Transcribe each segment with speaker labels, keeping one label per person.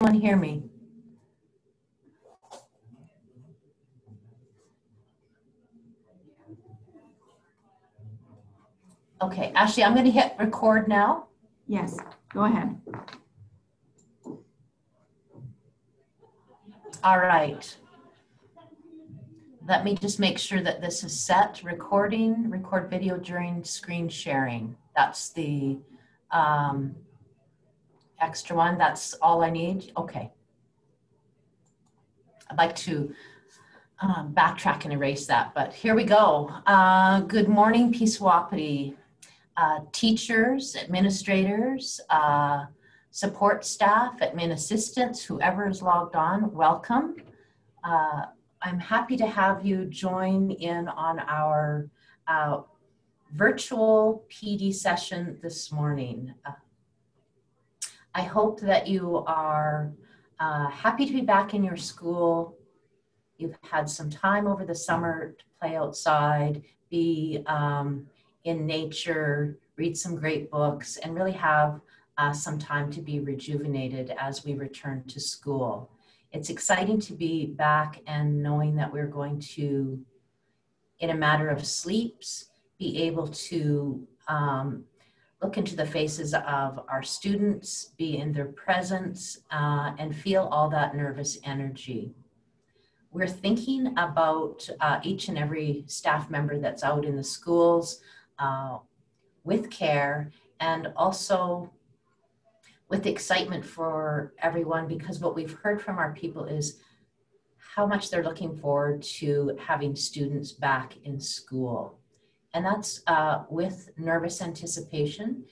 Speaker 1: everyone hear me? Okay, Ashley, I'm going to hit record now.
Speaker 2: Yes, go ahead.
Speaker 1: All right. Let me just make sure that this is set. Recording, record video during screen sharing. That's the extra one. That's all I need. Okay. I'd like to backtrack and erase that, but here we go. Good morning, PWPSD. Teachers, administrators, support staff, admin assistants, whoever is logged on, welcome. I'm happy to have you join in on our virtual PD session this morning. I hope that you are happy to be back in your school. You've had some time over the summer to play outside, be in nature, read some great books, and really have some time to be rejuvenated as we return to school. It's exciting to be back and knowing that we're going to, in a matter of sleeps, be able to look into the faces of our students, be in their presence, and feel all that nervous energy. We're thinking about each and every staff member that's out in the schools with care, and also with excitement for everyone, because what we've heard from our people is how much they're looking forward to having students back in school. And that's with nervous anticipation.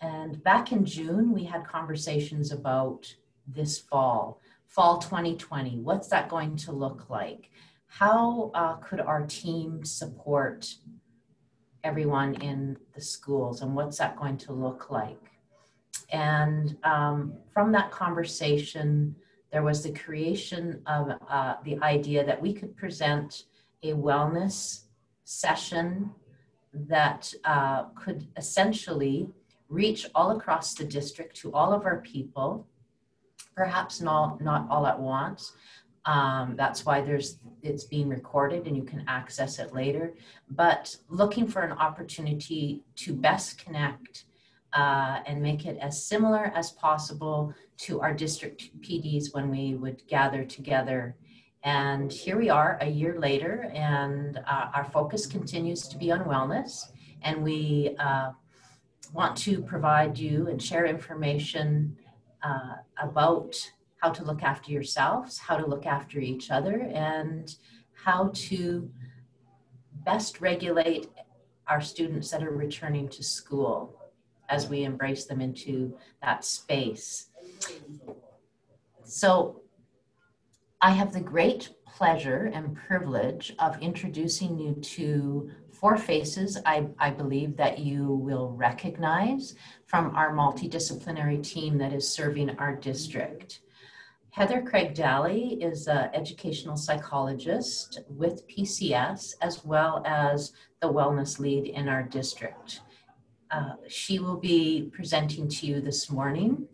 Speaker 1: And back in June, we had conversations about this fall 2020. What's that going to look like? How could our team support everyone in the schools, and what's that going to look like? And from that conversation, there was the creation of the idea that we could present a wellness session that could essentially reach all across the district to all of our people, perhaps not all at once. That's why it's being recorded and you can access it later, but looking for an opportunity to best connect and make it as similar as possible to our district PDs when we would gather together. And here we are a year later, and our focus continues to be on wellness, and we want to provide you and share information about how to look after yourselves, how to look after each other, and how to best regulate our students that are returning to school as we embrace them into that space. So I have the great pleasure and privilege of introducing you to four faces I believe that you will recognize from our multidisciplinary team that is serving our district. Heather Craig-Daly is an educational psychologist with PCS, as well as the wellness lead in our district. She will be presenting to you this morning,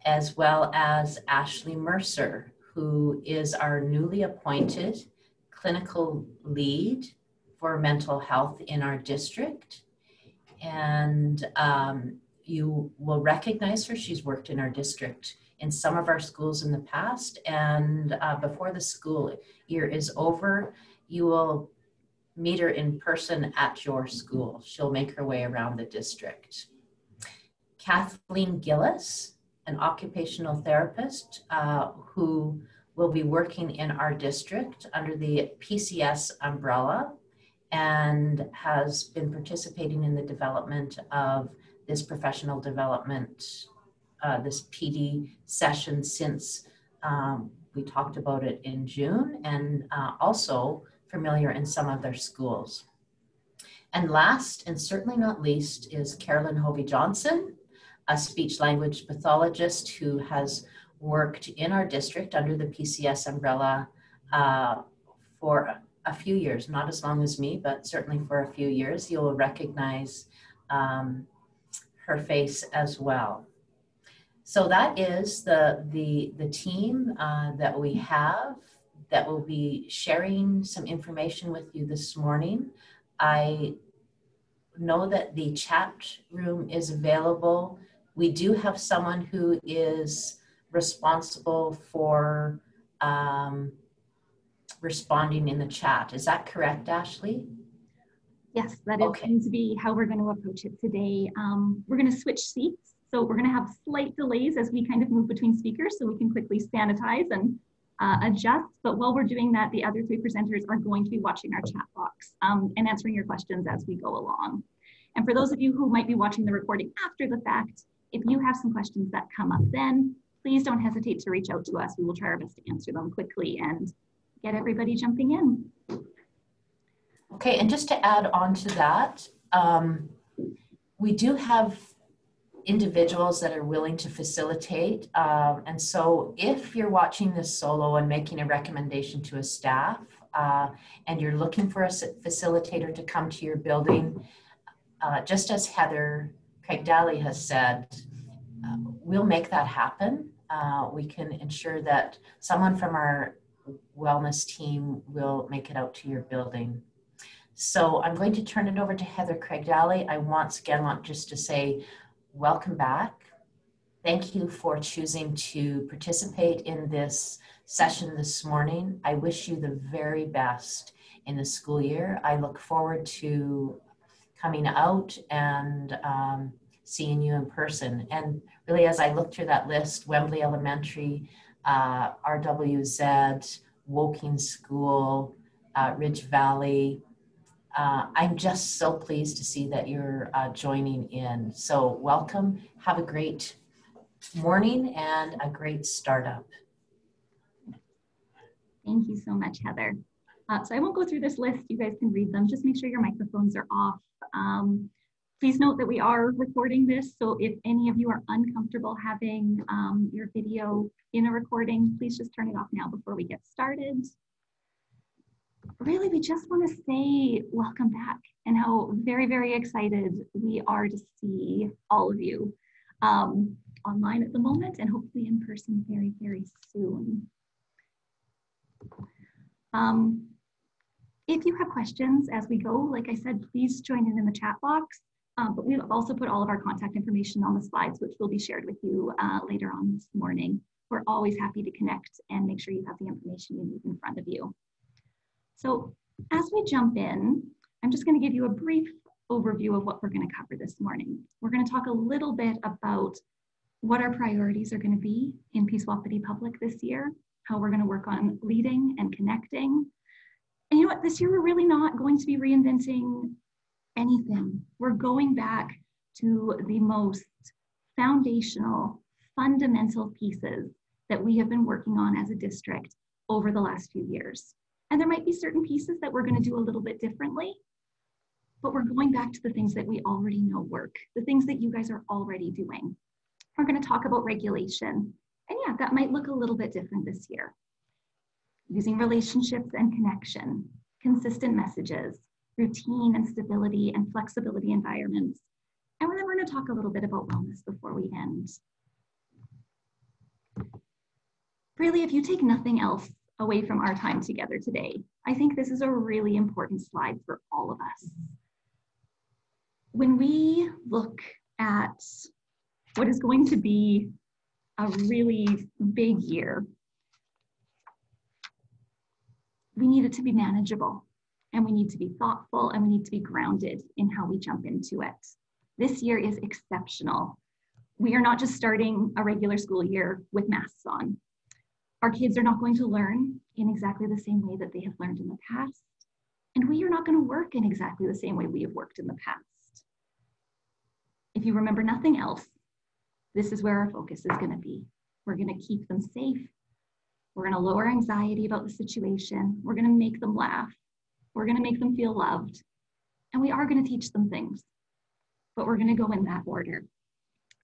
Speaker 1: as well as Ashley Mercer, who is our newly appointed clinical lead for mental health in our district. And you will recognize her. She's worked in our district in some of our schools in the past, and before the school year is over, you will meet her in person at your school. She'll make her way around the district. Kathleen Gillis, an occupational therapist who will be working in our district under the PCS umbrella and has been participating in the development of this professional development, this PD session since we talked about it in June, and also familiar in some of their schools. And last, and certainly not least, is Carolyn Hovey-Johnson, a speech-language pathologist who has worked in our district under the PCS umbrella for a few years, not as long as me, but certainly for a few years. You'll recognize her face as well. So that is the team that we have that will be sharing some information with you this morning. I know that the chat room is available. We do have someone who is responsible for responding in the chat. Is that correct, Ashley?
Speaker 2: Yes, that is going to be how we're going to approach it today. We're going to switch seats. So we're going to have slight delays as we kind of move between speakers so we can quickly sanitize and adjust. But while we're doing that, the other three presenters are going to be watching our chat box and answering your questions as we go along. And for those of you who might be watching the recording after the fact, if you have some questions that come up then, please don't hesitate to reach out to us. We will try our best to answer them quickly and get everybody jumping in.
Speaker 1: Okay, and just to add on to that, we do have individuals that are willing to facilitate. And so if you're watching this solo and making a recommendation to a staff and you're looking for a facilitator to come to your building, just as Heather Craig-Daly has said, we'll make that happen. We can ensure that someone from our wellness team will make it out to your building. So I'm going to turn it over to Heather Craig-Daly. I once again want just to say, welcome back. Thank you for choosing to participate in this session this morning. I wish you the very best in the school year. I look forward to coming out and seeing you in person. And really, as I look through that list, Wembley Elementary, RWZ, Woking School, Ridge Valley, I'm just so pleased to see that you're joining in. So welcome, have a great morning and a great startup.
Speaker 2: Thank you so much, Heather. So I won't go through this list, you guys can read them. Just make sure your microphones are off. Please note that we are recording this, so if any of you are uncomfortable having your video in a recording, please just turn it off now before we get started. Really, we just want to say welcome back and how very, very excited we are to see all of you online at the moment and hopefully in person very, very soon. If you have questions as we go, like I said, please join in the chat box. But we've also put all of our contact information on the slides, which will be shared with you later on this morning. We're always happy to connect and make sure you have the information you need in front of you. So as we jump in, I'm just going to give you a brief overview of what we're going to cover this morning. We're going to talk a little bit about what our priorities are going to be in Peace Wapiti Public this year, how we're going to work on leading and connecting. And you know what, this year we're really not going to be reinventing anything. We're going back to the most foundational, fundamental pieces that we have been working on as a district over the last few years. And there might be certain pieces that we're going to do a little bit differently, but we're going back to the things that we already know work, the things that you guys are already doing. We're going to talk about regulation. And yeah, that might look a little bit different this year. Using relationships and connection, consistent messages, routine and stability and flexibility environments. And then we're going to talk a little bit about wellness before we end. Really, if you take nothing else away from our time together today, I think this is a really important slide for all of us. When we look at what is going to be a really big year, we need it to be manageable, and we need to be thoughtful, and we need to be grounded in how we jump into it. This year is exceptional. We are not just starting a regular school year with masks on. Our kids are not going to learn in exactly the same way that they have learned in the past. And we are not going to work in exactly the same way we have worked in the past. If you remember nothing else, this is where our focus is going to be. We're going to keep them safe. We're going to lower anxiety about the situation. We're going to make them laugh. We're going to make them feel loved. And we are going to teach them things, but we're going to go in that order.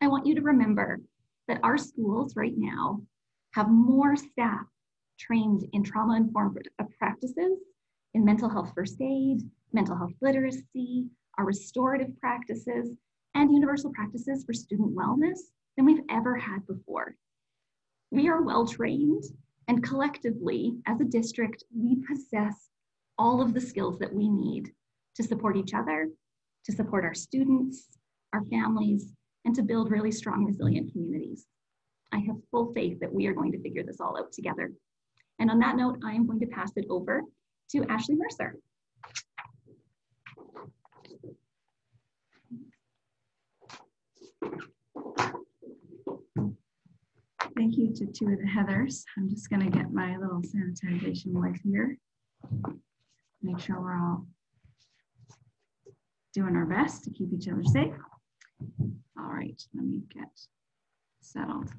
Speaker 2: I want you to remember that our schools right now have more staff trained in trauma-informed practices, in mental health first aid, mental health literacy, our restorative practices, and universal practices for student wellness than we've ever had before. We are well trained, and collectively, as a district, we possess all of the skills that we need to support each other, to support our students, our families, and to build really strong, resilient communities. I have full faith that we are going to figure this all out together. And on that note, I am going to pass it over to Ashley Mercer.
Speaker 3: Thank you to two of the Heathers. I'm just going to get my little sanitization wipe here. Make sure we're all doing our best to keep each other safe. All right, let me get settled.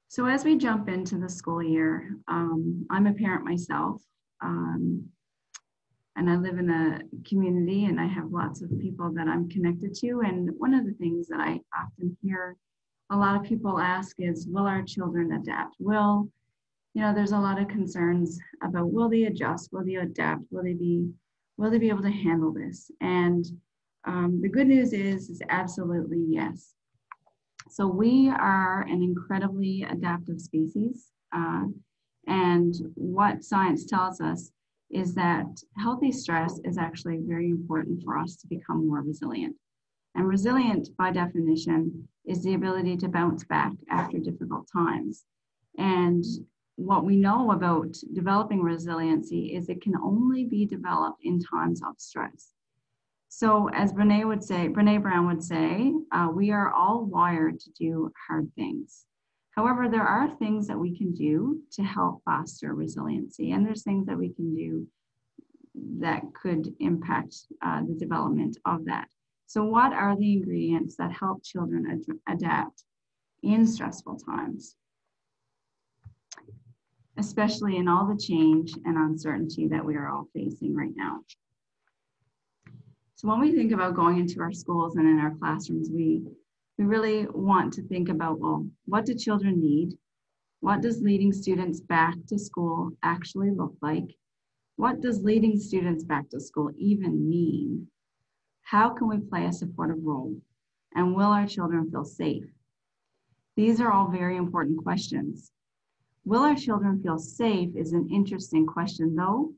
Speaker 3: So as we jump into the school year, I'm a parent myself, and I live in a community and I have lots of people that I'm connected to. And one of the things that I often hear a lot of people ask is, will our children adapt? There's a lot of concerns about, will they adjust? Will they adapt? Will they be able to handle this? And the good news is absolutely yes. So we are an incredibly adaptive species. And what science tells us is that healthy stress is actually very important for us to become more resilient. And resilient, by definition, is the ability to bounce back after difficult times. And what we know about developing resiliency is it can only be developed in times of stress. So as Brene Brown would say, we are all wired to do hard things. However, there are things that we can do to help foster resiliency, and there's things that we can do that could impact the development of that. So what are the ingredients that help children adapt in stressful times, especially in all the change and uncertainty that we are all facing right now? So when we think about going into our schools and in our classrooms, we really want to think about, well, what do children need? What does leading students back to school actually look like? What does leading students back to school even mean? How can we play a supportive role? And will our children feel safe? These are all very important questions. Will our children feel safe is an interesting question though,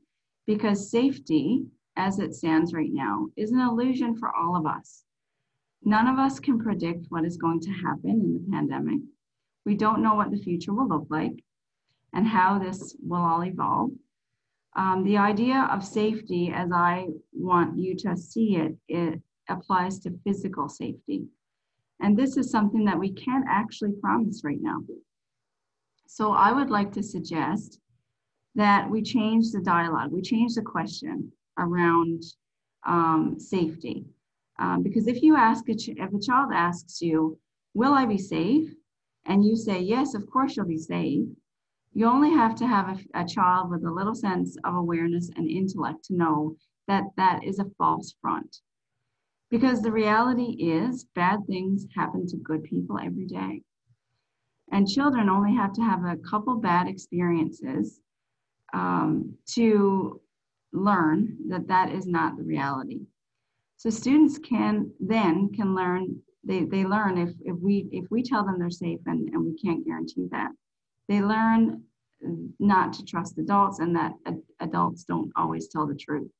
Speaker 3: because safety, as it stands right now, is an illusion for all of us. None of us can predict what is going to happen in the pandemic. We don't know what the future will look like and how this will all evolve. The idea of safety, as I want you to see it, it applies to physical safety. And this is something that we can't actually promise right now. So I would like to suggest that we change the dialogue, we change the question around safety. Because if a child asks you, will I be safe? And you say, yes, of course you'll be safe. You only have to have a child with a little sense of awareness and intellect to know that that is a false front. Because the reality is bad things happen to good people every day. And children only have to have a couple bad experiences to learn that that is not the reality. So students can learn, they learn if we tell them they're safe and we can't guarantee that. They learn not to trust adults and that adults don't always tell the truth.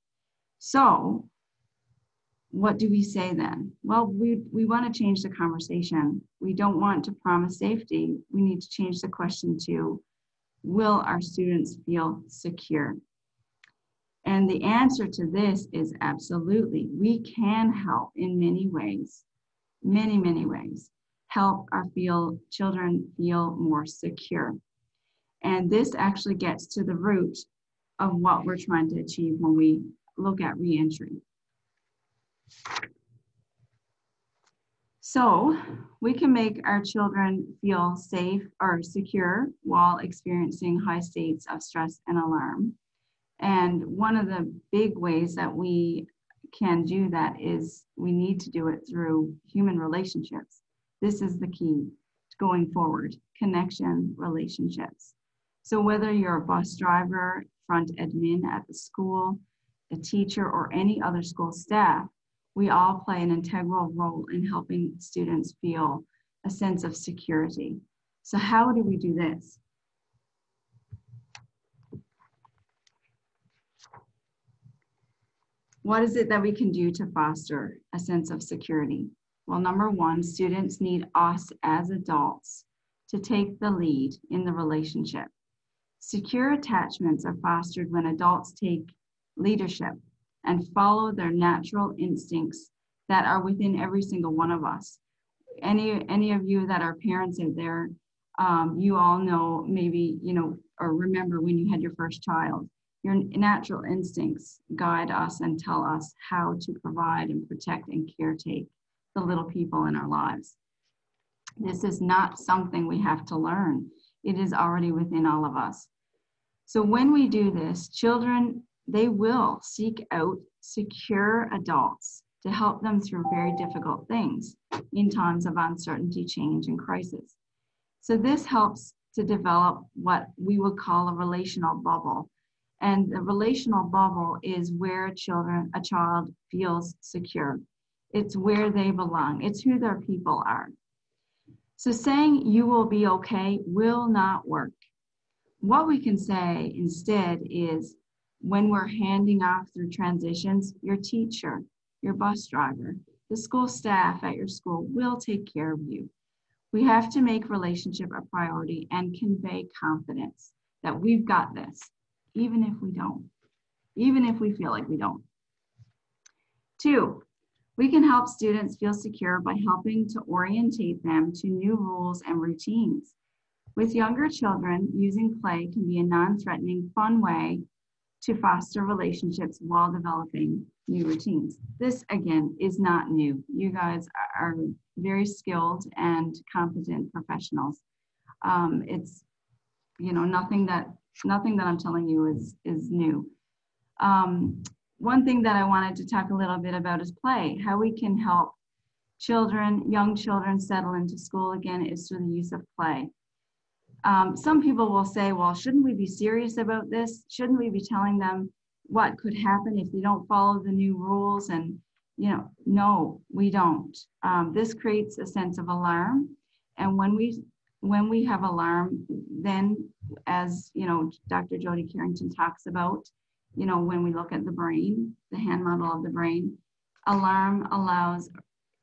Speaker 3: So what do we say then? Well, we want to change the conversation. We don't want to promise safety. We need to change the question to, will our students feel secure? And the answer to this is absolutely. We can help in many ways, many ways, help our children feel more secure. And this actually gets to the root of what we're trying to achieve when we look at reentry. So we can make our children feel safe or secure while experiencing high states of stress and alarm. And one of the big ways that we can do that is we need to do it through human relationships. This is the key to going forward, connection, relationships. So whether you're a bus driver, front admin at the school, a teacher, or any other school staff, we all play an integral role in helping students feel a sense of security. So how do we do this? What is it that we can do to foster a sense of security? Well, number one, students need us as adults to take the lead in the relationship. Secure attachments are fostered when adults take leadership and follow their natural instincts that are within every single one of us. Any of you that are parents out there, you all know, maybe, or remember when you had your first child. Your natural instincts guide us and tell us how to provide and protect and caretake the little people in our lives. This is not something we have to learn. It is already within all of us. So when we do this, children, they will seek out secure adults to help them through very difficult things in times of uncertainty, change, and crisis. So this helps to develop what we would call a relational bubble. And the relational bubble is where a child feels secure. It's where they belong. It's who their people are. So saying you will be okay will not work. What we can say instead is, when we're handing off through transitions, your teacher, your bus driver, the school staff at your school will take care of you. We have to make relationship a priority and convey confidence that we've got this. Even if we don't, even if we feel like we don't. 2, we can help students feel secure by helping to orientate them to new rules and routines. With younger children, using play can be a non-threatening, fun way to foster relationships while developing new routines. This, again, is not new. You guys are very skilled and competent professionals. It's, nothing that I'm telling you is new. One thing that I wanted to talk a little bit about is play. How we can help young children settle into school again is through the use of play. Some people will say, well, shouldn't we be serious about this? Shouldn't we be telling them what could happen if they don't follow the new rules? And, no, we don't. This creates a sense of alarm. And when we have alarm, then, as Dr. Jody Carrington talks about, when we look at the brain, the hand model of the brain, alarm allows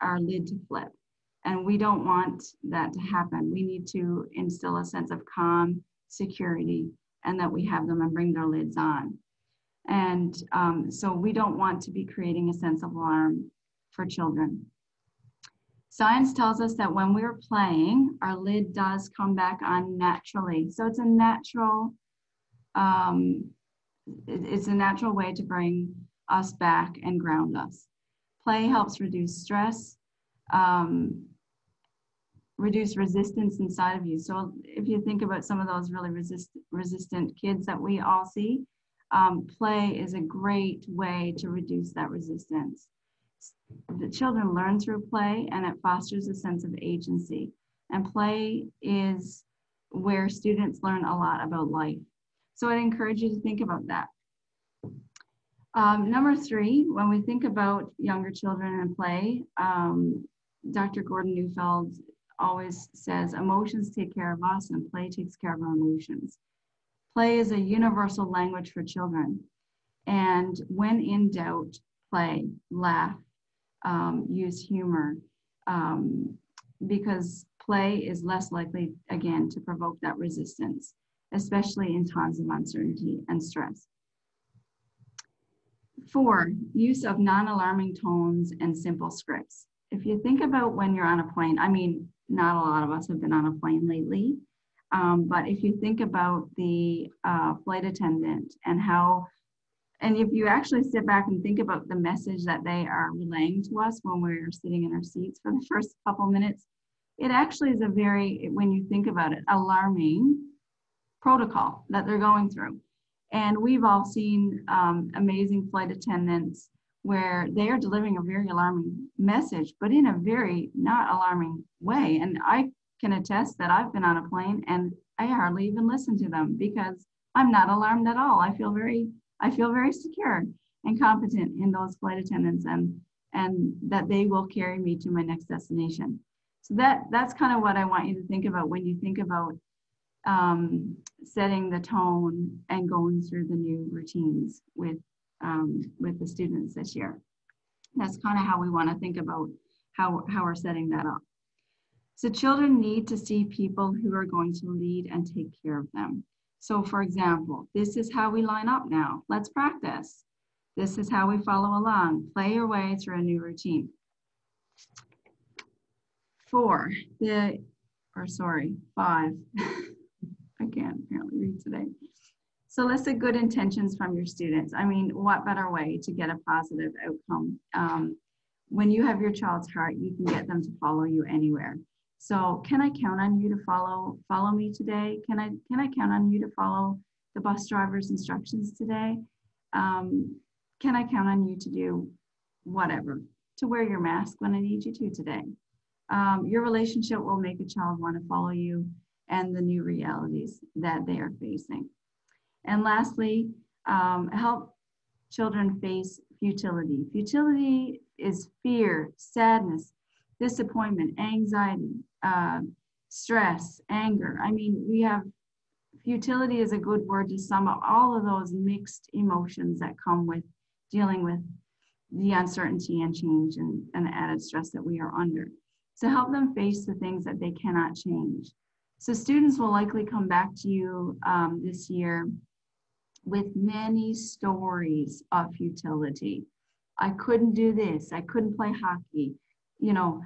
Speaker 3: our lid to flip. And we don't want that to happen. We need to instill a sense of calm, security, and that we have them and bring their lids on. And so we don't want to be creating a sense of alarm for children. Science tells us that when we're playing, our lid does come back on naturally. So it's a natural, way to bring us back and ground us. Play helps reduce stress, reduce resistance inside of you. So if you think about some of those really resistant kids that we all see, play is a great way to reduce that resistance. The children learn through play, and it fosters a sense of agency. And play is where students learn a lot about life. So I'd encourage you to think about that. Number 3, when we think about younger children and play, Dr. Gordon Neufeld always says, emotions take care of us and play takes care of our emotions. Play is a universal language for children. And when in doubt, play, laugh, use humor, because play is less likely, again, to provoke that resistance, especially in times of uncertainty and stress. 4, use of non-alarming tones and simple scripts. If you think about when you're on a plane, I mean, not a lot of us have been on a plane lately, but if you think about the flight attendant and if you actually sit back and think about the message that they are relaying to us when we're sitting in our seats for the first couple minutes, it actually is a very, when you think about it, alarming protocol that they're going through. And we've all seen amazing flight attendants where they are delivering a very alarming message, but in a very not alarming way. And I can attest that I've been on a plane and I hardly even listen to them because I'm not alarmed at all. I feel very secure and competent in those flight attendants and that they will carry me to my next destination. So that's kind of what I want you to think about when you think about setting the tone and going through the new routines with the students this year. That's kind of how we want to think about how we're setting that up. So children need to see people who are going to lead and take care of them. So for example, this is how we line up now. Let's practice. This is how we follow along. Play your way through a new routine. 5. I can't apparently read today. Solicit good intentions from your students. I mean, what better way to get a positive outcome? When you have your child's heart, you can get them to follow you anywhere. So can I count on you to follow me today? Can I count on you to follow the bus driver's instructions today? Can I count on you to do whatever, to wear your mask when I need you to today? Your relationship will make a child want to follow you and the new realities that they are facing. And lastly, help children face futility. Futility is fear, sadness, disappointment, anxiety, stress, anger. I mean, we have futility is a good word to sum up all of those mixed emotions that come with dealing with the uncertainty and change and the added stress that we are under. So help them face the things that they cannot change. So students will likely come back to you this year with many stories of futility. I couldn't do this. I couldn't play hockey. You know,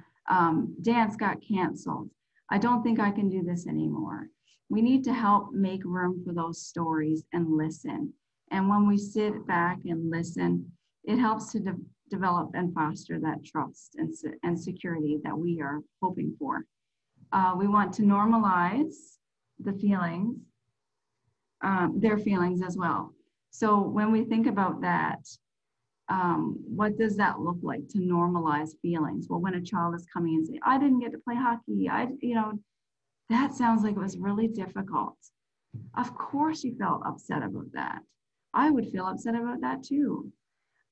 Speaker 3: dance got canceled. I don't think I can do this anymore. We need to help make room for those stories and listen. And when we sit back and listen, it helps to develop and foster that trust and security that we are hoping for. We want to normalize the feelings, their feelings as well. So when we think about that, what does that look like to normalize feelings? Well, when a child is coming and saying, I didn't get to play hockey, that sounds like it was really difficult. Of course you felt upset about that. I would feel upset about that too.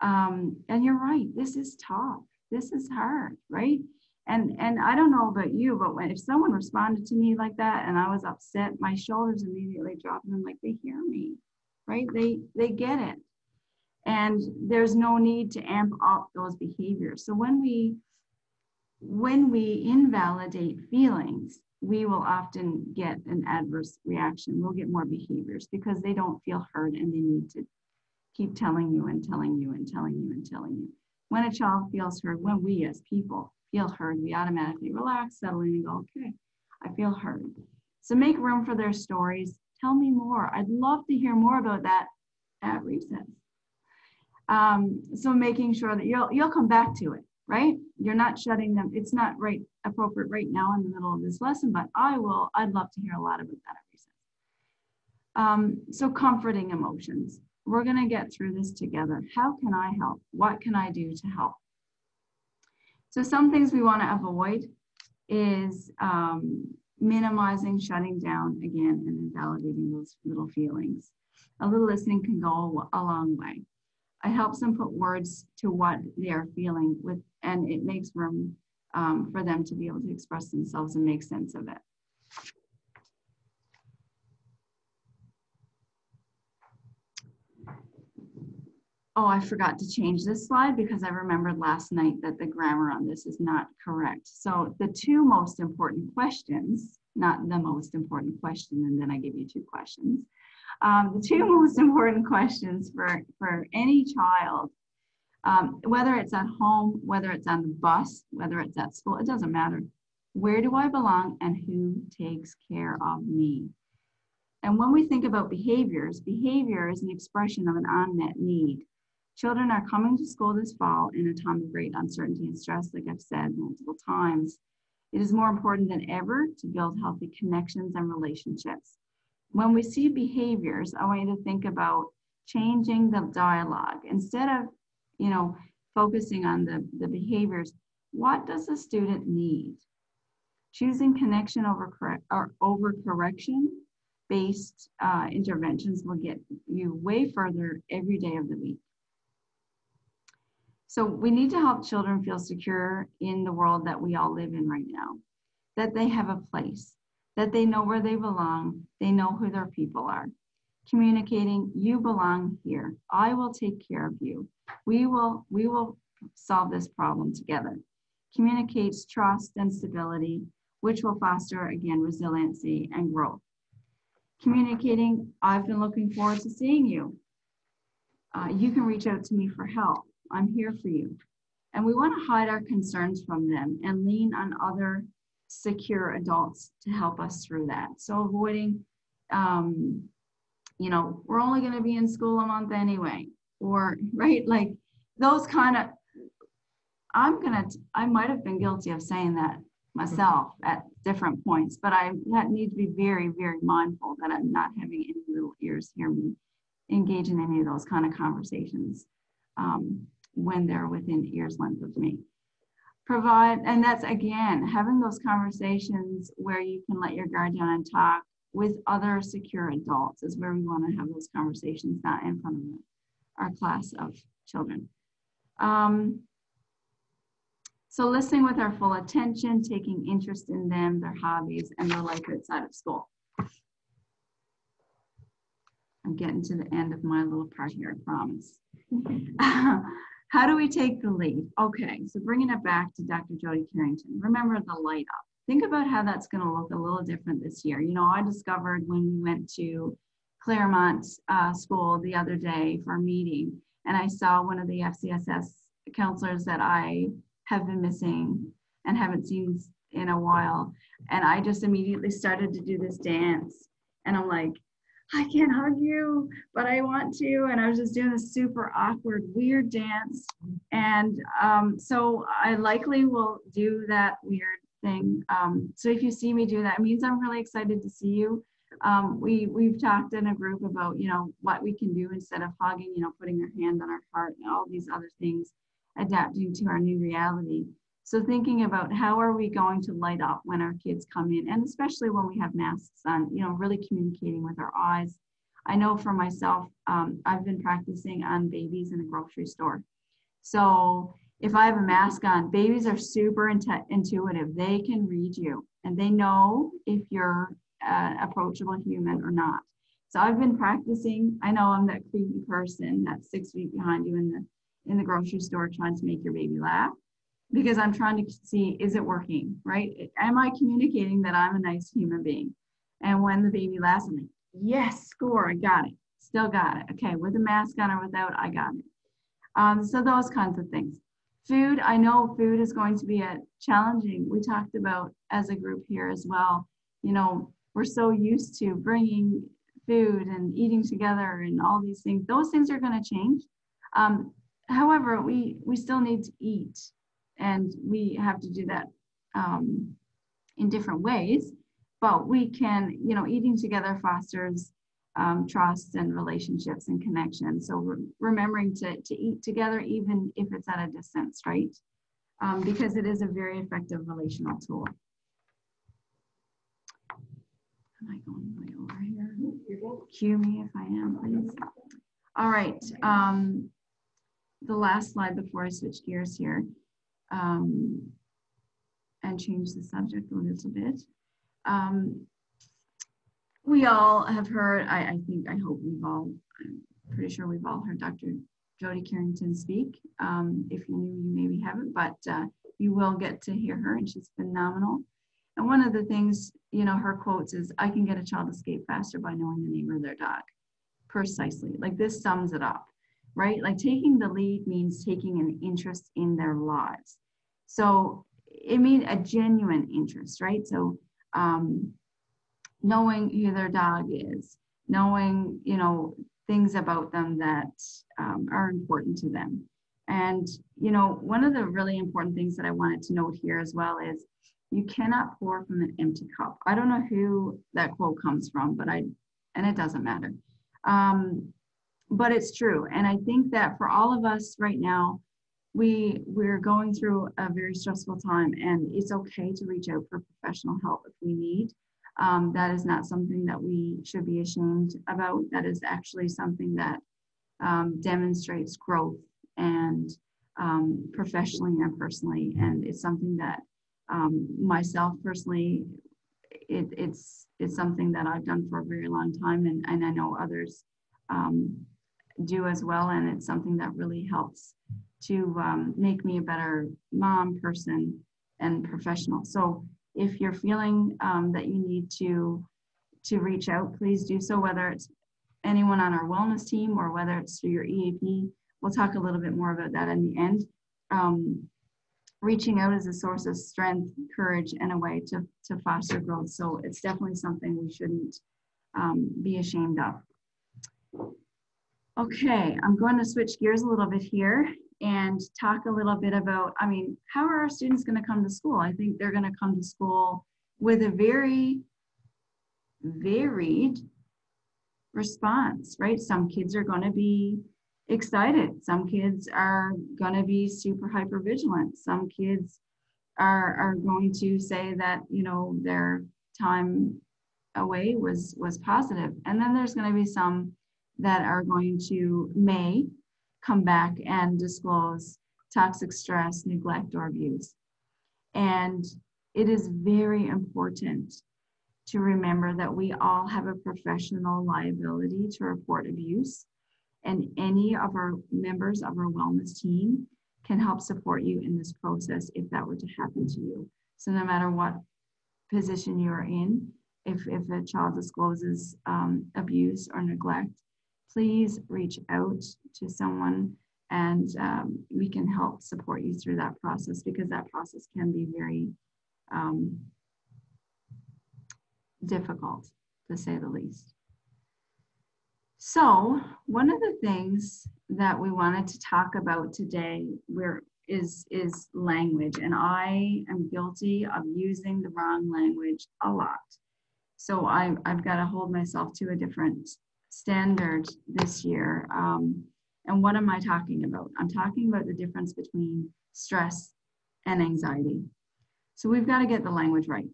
Speaker 3: And you're right, this is tough. This is hard, right? And I don't know about you, but if someone responded to me like that and I was upset, my shoulders immediately dropped and I'm like, they hear me, right? They get it. And there's no need to amp up those behaviors. So when we invalidate feelings, we will often get an adverse reaction. We'll get more behaviors because they don't feel heard and they need to keep telling you and telling you and telling you and telling you. When a child feels heard, when we as people feel heard, we automatically relax, settle in and go, okay, I feel heard. So make room for their stories. Tell me more. I'd love to hear more about that at recess. So making sure that you'll come back to it, right? You're not shutting them. It's not appropriate right now in the middle of this lesson, but I'd love to hear a lot about that at recess. So comforting emotions. We're gonna get through this together. How can I help? What can I do to help? So some things we wanna avoid is minimizing, shutting down again, and invalidating those little feelings. A little listening can go a long way. It helps them put words to what they are feeling with, and it makes room for them to be able to express themselves and make sense of it. Oh, I forgot to change this slide because I remembered last night that the grammar on this is not correct. So the 2 most important questions, not the most important question, and then I give you 2 questions. The 2 most important questions for any child, whether it's at home, whether it's on the bus, whether it's at school, it doesn't matter. Where do I belong and who takes care of me? And when we think about behaviors, behavior is an expression of an unmet need. Children are coming to school this fall in a time of great uncertainty and stress, like I've said multiple times. It is more important than ever to build healthy connections and relationships. When we see behaviors, I want you to think about changing the dialogue. Instead of, focusing on the behaviors, what does the student need? Choosing connection over correction-based interventions will get you way further every day of the week. So we need to help children feel secure in the world that we all live in right now. that they have a place, that they know where they belong, they know who their people are. Communicating, you belong here. I will take care of you. We will solve this problem together. Communicates trust and stability, which will foster, again, resiliency and growth. Communicating, I've been looking forward to seeing you. You can reach out to me for help. I'm here for you. And we want to hide our concerns from them and lean on other secure adults to help us through that. So avoiding, we're only going to be in school a month anyway, or, right, like those kind of, I might have been guilty of saying that myself at different points, but I need to be very, very mindful that I'm not having any little ears hear me engage in any of those kind of conversations when they're within ear's length of me. Provide, and that's again, having those conversations where you can let your guard down and talk with other secure adults is where we want to have those conversations, not in front of our class of children. So listening with our full attention, taking interest in them, their hobbies, and their life outside of school. I'm getting to the end of my little part here, I promise. How do we take the lead? Okay, so bringing it back to Dr. Jody Carrington. Remember the light up. Think about how that's going to look a little different this year. You know, I discovered when we went to Claremont School the other day for a meeting, and I saw one of the FCSS counselors that I have been missing and haven't seen in a while. And I just immediately started to do this dance. And I'm like, I can't hug you, but I want to. And I was just doing this super awkward, weird dance. And so I likely will do that weird thing. So if you see me do that, it means I'm really excited to see you. We've talked in a group about, what we can do instead of hugging, putting our hand on our heart and all these other things, adapting to our new reality. So thinking about how are we going to light up when our kids come in, and especially when we have masks on, really communicating with our eyes. I know for myself, I've been practicing on babies in a grocery store. So if I have a mask on, babies are super intuitive. They can read you and they know if you're an approachable human or not. So I've been practicing. I know I'm that creepy person that's 6 feet behind you in the grocery store trying to make your baby laugh, because I'm trying to see, is it working, right? Am I communicating that I'm a nice human being? And when the baby laughs, I'm like, yes, score, I got it, still got it. Okay, with the mask on or without, I got it. So those kinds of things. Food, I know food is going to be challenging. We talked about as a group here as well, we're so used to bringing food and eating together and all these things. Those things are going to change. However, we still need to eat. And we have to do that in different ways, but we can, eating together fosters trust and relationships and connection. So remembering to eat together, even if it's at a distance, right? Because it is a very effective relational tool. Am I going way over here? Cue me if I am, please. All right. The last slide before I switch gears here. And change the subject a little bit. We all have heard, I'm pretty sure we've all heard Dr. Jody Carrington speak. If you knew, you maybe haven't, but you will get to hear her, and she's phenomenal. And one of the things, her quotes is, I can get a child to skate faster by knowing the name of their dog. Precisely, like this sums it up. Right? Like taking the lead means taking an interest in their lives. So it means a genuine interest, right? So knowing who their dog is, knowing, things about them that are important to them. And, one of the really important things that I wanted to note here as well is you cannot pour from an empty cup. I don't know who that quote comes from, and it doesn't matter. But it's true. And I think that for all of us right now, we're going through a very stressful time, and it's okay to reach out for professional help if we need. That is not something that we should be ashamed about. That is actually something that demonstrates growth and professionally and personally. And it's something that Myself personally, it's something that I've done for a very long time, and I know others do as well, and it's something that really helps to make me a better mom, person, and professional. So if you're feeling that you need to reach out, please do so, whether it's anyone on our wellness team or whether it's through your EAP. We'll talk a little bit more about that in the end. Reaching out is a source of strength, courage, and a way to foster growth. So it's definitely something we shouldn't be ashamed of. Okay, I'm going to switch gears a little bit here and talk a little bit about, how are our students going to come to school? I think they're going to come to school with a very varied response, right? Some kids are going to be excited. Some kids are going to be super hyper vigilant. Some kids are going to say that, their time away was positive. And then there's going to be some that are going to may come back and disclose toxic stress, neglect, or abuse. And it is very important to remember that we all have a professional liability to report abuse, and any of our members of our wellness team can help support you in this process if that were to happen to you. So no matter what position you're in, if a child discloses abuse or neglect, please reach out to someone, and we can help support you through that process, because that process can be very difficult, to say the least. So one of the things that we wanted to talk about today is language, and I am guilty of using the wrong language a lot. So I've got to hold myself to a different standard this year. And what am I talking about? I'm talking about the difference between stress and anxiety. So we've got to get the language right.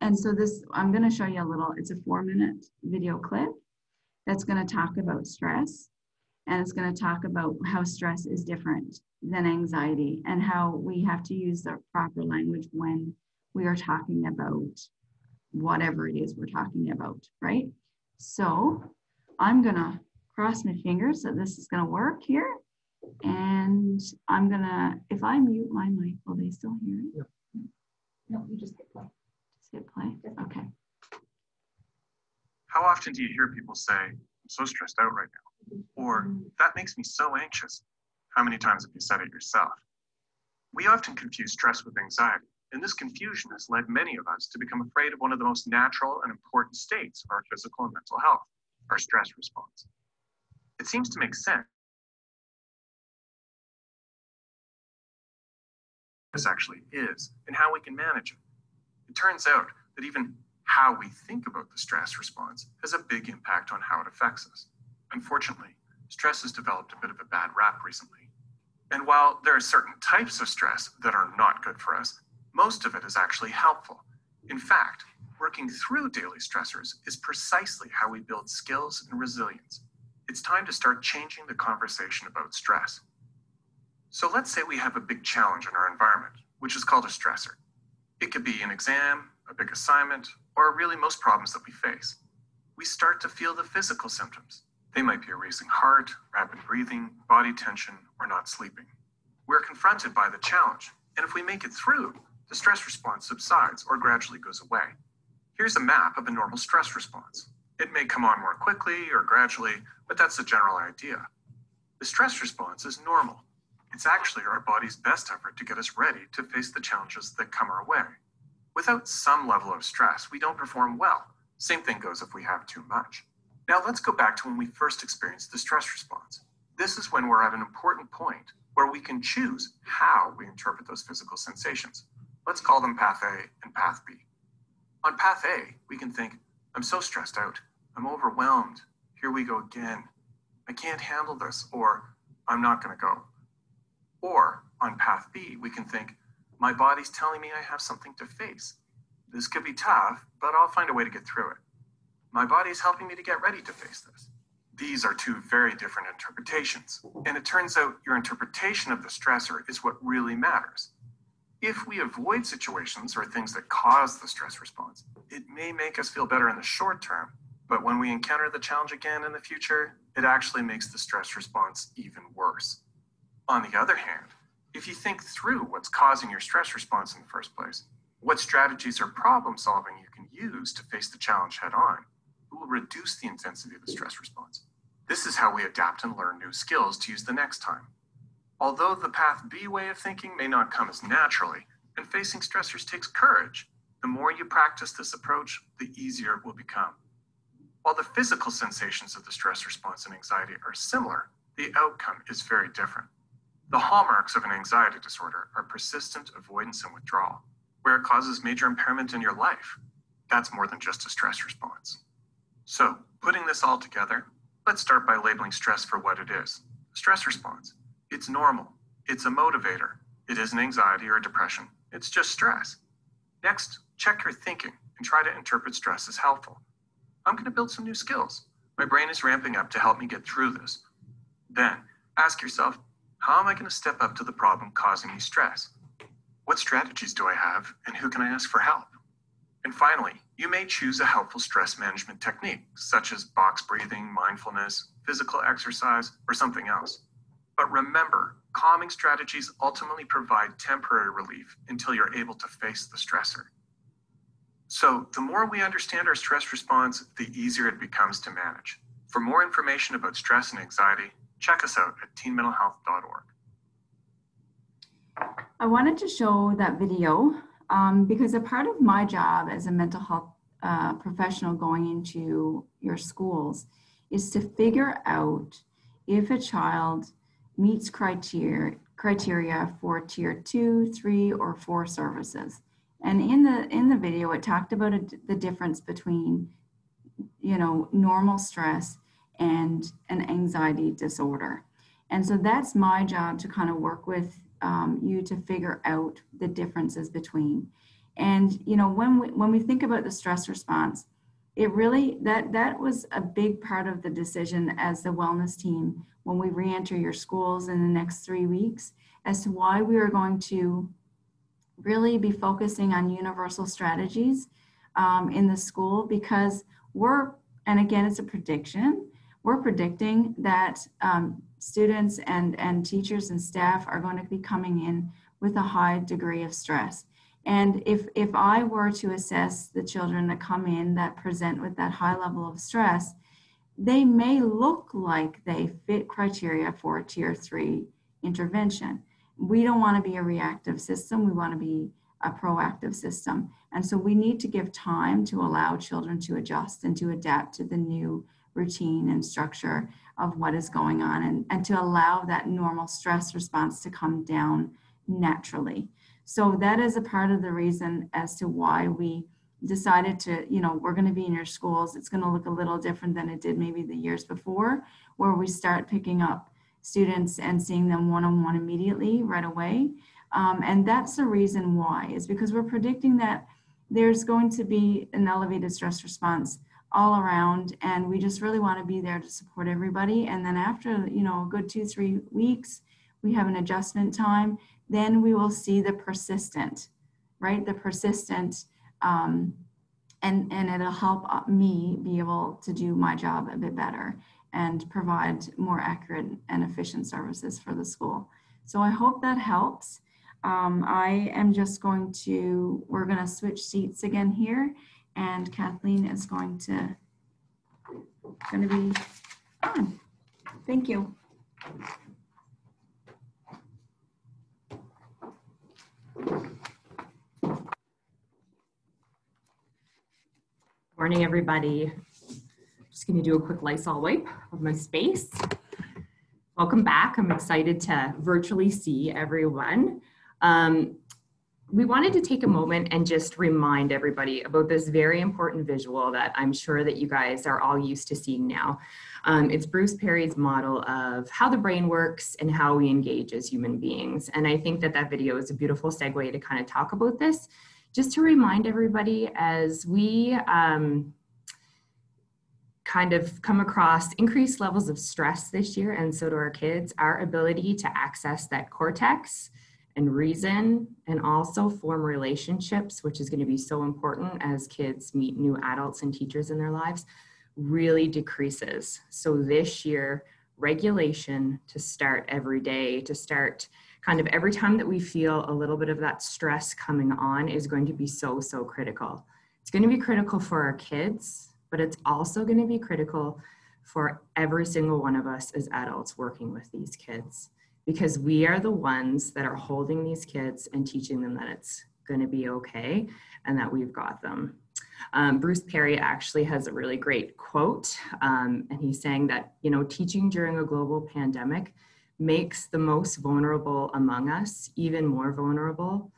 Speaker 3: And so I'm going to show you it's a 4-minute video clip that's going to talk about stress, and it's going to talk about how stress is different than anxiety and how we have to use the proper language when we are talking about whatever it is we're talking about, right? So I'm going to cross my fingers that this is going to work here. And I'm going to, if I mute my mic, will they still hear it?
Speaker 4: Yep.
Speaker 2: No, you just hit play.
Speaker 3: Hit play? Okay.
Speaker 4: How often do you hear people say, I'm so stressed out right now? Or, that makes me so anxious? How many times have you said it yourself? We often confuse stress with anxiety, and this confusion has led many of us to become afraid of one of the most natural and important states of our physical and mental health, our stress response. It seems to make sense. This actually is, and how we can manage it. It turns out that even how we think about the stress response has a big impact on how it affects us. Unfortunately, stress has developed a bit of a bad rap recently. And while there are certain types of stress that are not good for us, most of it is actually helpful. In fact, working through daily stressors is precisely how we build skills and resilience. It's time to start changing the conversation about stress. So let's say we have a big challenge in our environment, which is called a stressor. It could be an exam, a big assignment, or really most problems that we face. We start to feel the physical symptoms. They might be a racing heart, rapid breathing, body tension, or not sleeping. We're confronted by the challenge, and if we make it through, the stress response subsides or gradually goes away. Here's a map of a normal stress response. It may come on more quickly or gradually, but that's the general idea. The stress response is normal. It's actually our body's best effort to get us ready to face the challenges that come our way. Without some level of stress, we don't perform well. Same thing goes if we have too much. Now let's go back to when we first experienced the stress response. This is when we're at an important point where we can choose how we interpret those physical sensations. Let's call them path A and path B. On path A, we can think, I'm so stressed out. I'm overwhelmed. Here we go again. I can't handle this, or I'm not going to go. Or on path B, we can think, my body's telling me I have something to face. This could be tough, but I'll find a way to get through it. My body's helping me to get ready to face this. These are two very different interpretations. And it turns out your interpretation of the stressor is what really matters. If we avoid situations or things that cause the stress response, it may make us feel better in the short term, but when we encounter the challenge again in the future, it actually makes the stress response even worse. On the other hand, if you think through what's causing your stress response in the first place, what strategies or problem solving you can use to face the challenge head on, it will reduce the intensity of the stress response. This is how we adapt and learn new skills to use the next time. Although the path B way of thinking may not come as naturally, and facing stressors takes courage, the more you practice this approach, the easier it will become. While the physical sensations of the stress response and anxiety are similar, the outcome is very different. The hallmarks of an anxiety disorder are persistent avoidance and withdrawal, where it causes major impairment in your life. That's more than just a stress response. So, putting this all together, let's start by labeling stress for what it is, a stress response. It's normal. It's a motivator. It isn't anxiety or depression. It's just stress. Next, check your thinking and try to interpret stress as helpful. I'm going to build some new skills. My brain is ramping up to help me get through this. Then, ask yourself, how am I going to step up to the problem causing me stress? What strategies do I have, and who can I ask for help? And finally, you may choose a helpful stress management technique, such as box breathing, mindfulness, physical exercise, or something else. But remember, calming strategies ultimately provide temporary relief until you're able to face the stressor. So the more we understand our stress response, the easier it becomes to manage. For more information about stress and anxiety, check us out at teenmentalhealth.org.
Speaker 3: I wanted to show that video because a part of my job as a mental health professional going into your schools is to figure out if a child meets criteria for tier 2, 3, or 4 services. And in the video, it talked about the difference between, normal stress and an anxiety disorder. And so that's my job to kind of work with you to figure out the differences between. And, when we think about the stress response, it really, that was a big part of the decision as the wellness team when we re-enter your schools in the next 3 weeks as to why we are going to really be focusing on universal strategies in the school, because and again, it's a prediction, we're predicting that students and teachers and staff are going to be coming in with a high degree of stress. And if I were to assess the children that come in that present with that high level of stress, they may look like they fit criteria for a tier 3 intervention. We don't want to be a reactive system. We want to be a proactive system. And so we need to give time to allow children to adjust and to adapt to the new routine and structure of what is going on, and to allow that normal stress response to come down naturally. So that is a part of the reason as to why we decided to, we're going to be in your schools. It's going to look a little different than it did maybe the years before, where we start picking up students and seeing them one-on-one immediately right away. And that's the reason why, is because we're predicting that there's going to be an elevated stress response all around, and we just really want to be there to support everybody. And then after, a good 2-3 weeks, we have an adjustment time, then we will see the persistent, right? The persistent, and it'll help me be able to do my job a bit better and provide more accurate and efficient services for the school. So I hope that helps. I am just we're going to switch seats again here, and Kathleen is going to be on. Thank you.
Speaker 5: Morning, everybody. Just going to do a quick Lysol wipe of my space. Welcome back. I'm excited to virtually see everyone. We wanted to take a moment and just remind everybody about this very important visual that I'm sure that you guys are all used to seeing now. It's Bruce Perry's model of how the brain works and how we engage as human beings. And I think that video is a beautiful segue to kind of talk about this, just to remind everybody as we kind of come across increased levels of stress this year, and so do our kids, our ability to access that cortex and reason, and also form relationships, which is going to be so important as kids meet new adults and teachers in their lives, really decreases. So this year, regulation to start every day, to start kind of every time that we feel a little bit of that stress coming on is going to be so, so critical. It's going to be critical for our kids, but it's also going to be critical for every single one of us as adults working with these kids, because we are the ones that are holding these kids and teaching them that it's going to be okay and that we've got them. Bruce Perry actually has a really great quote, and he's saying that, you know, teaching during a global pandemic makes the most vulnerable among us even more vulnerable,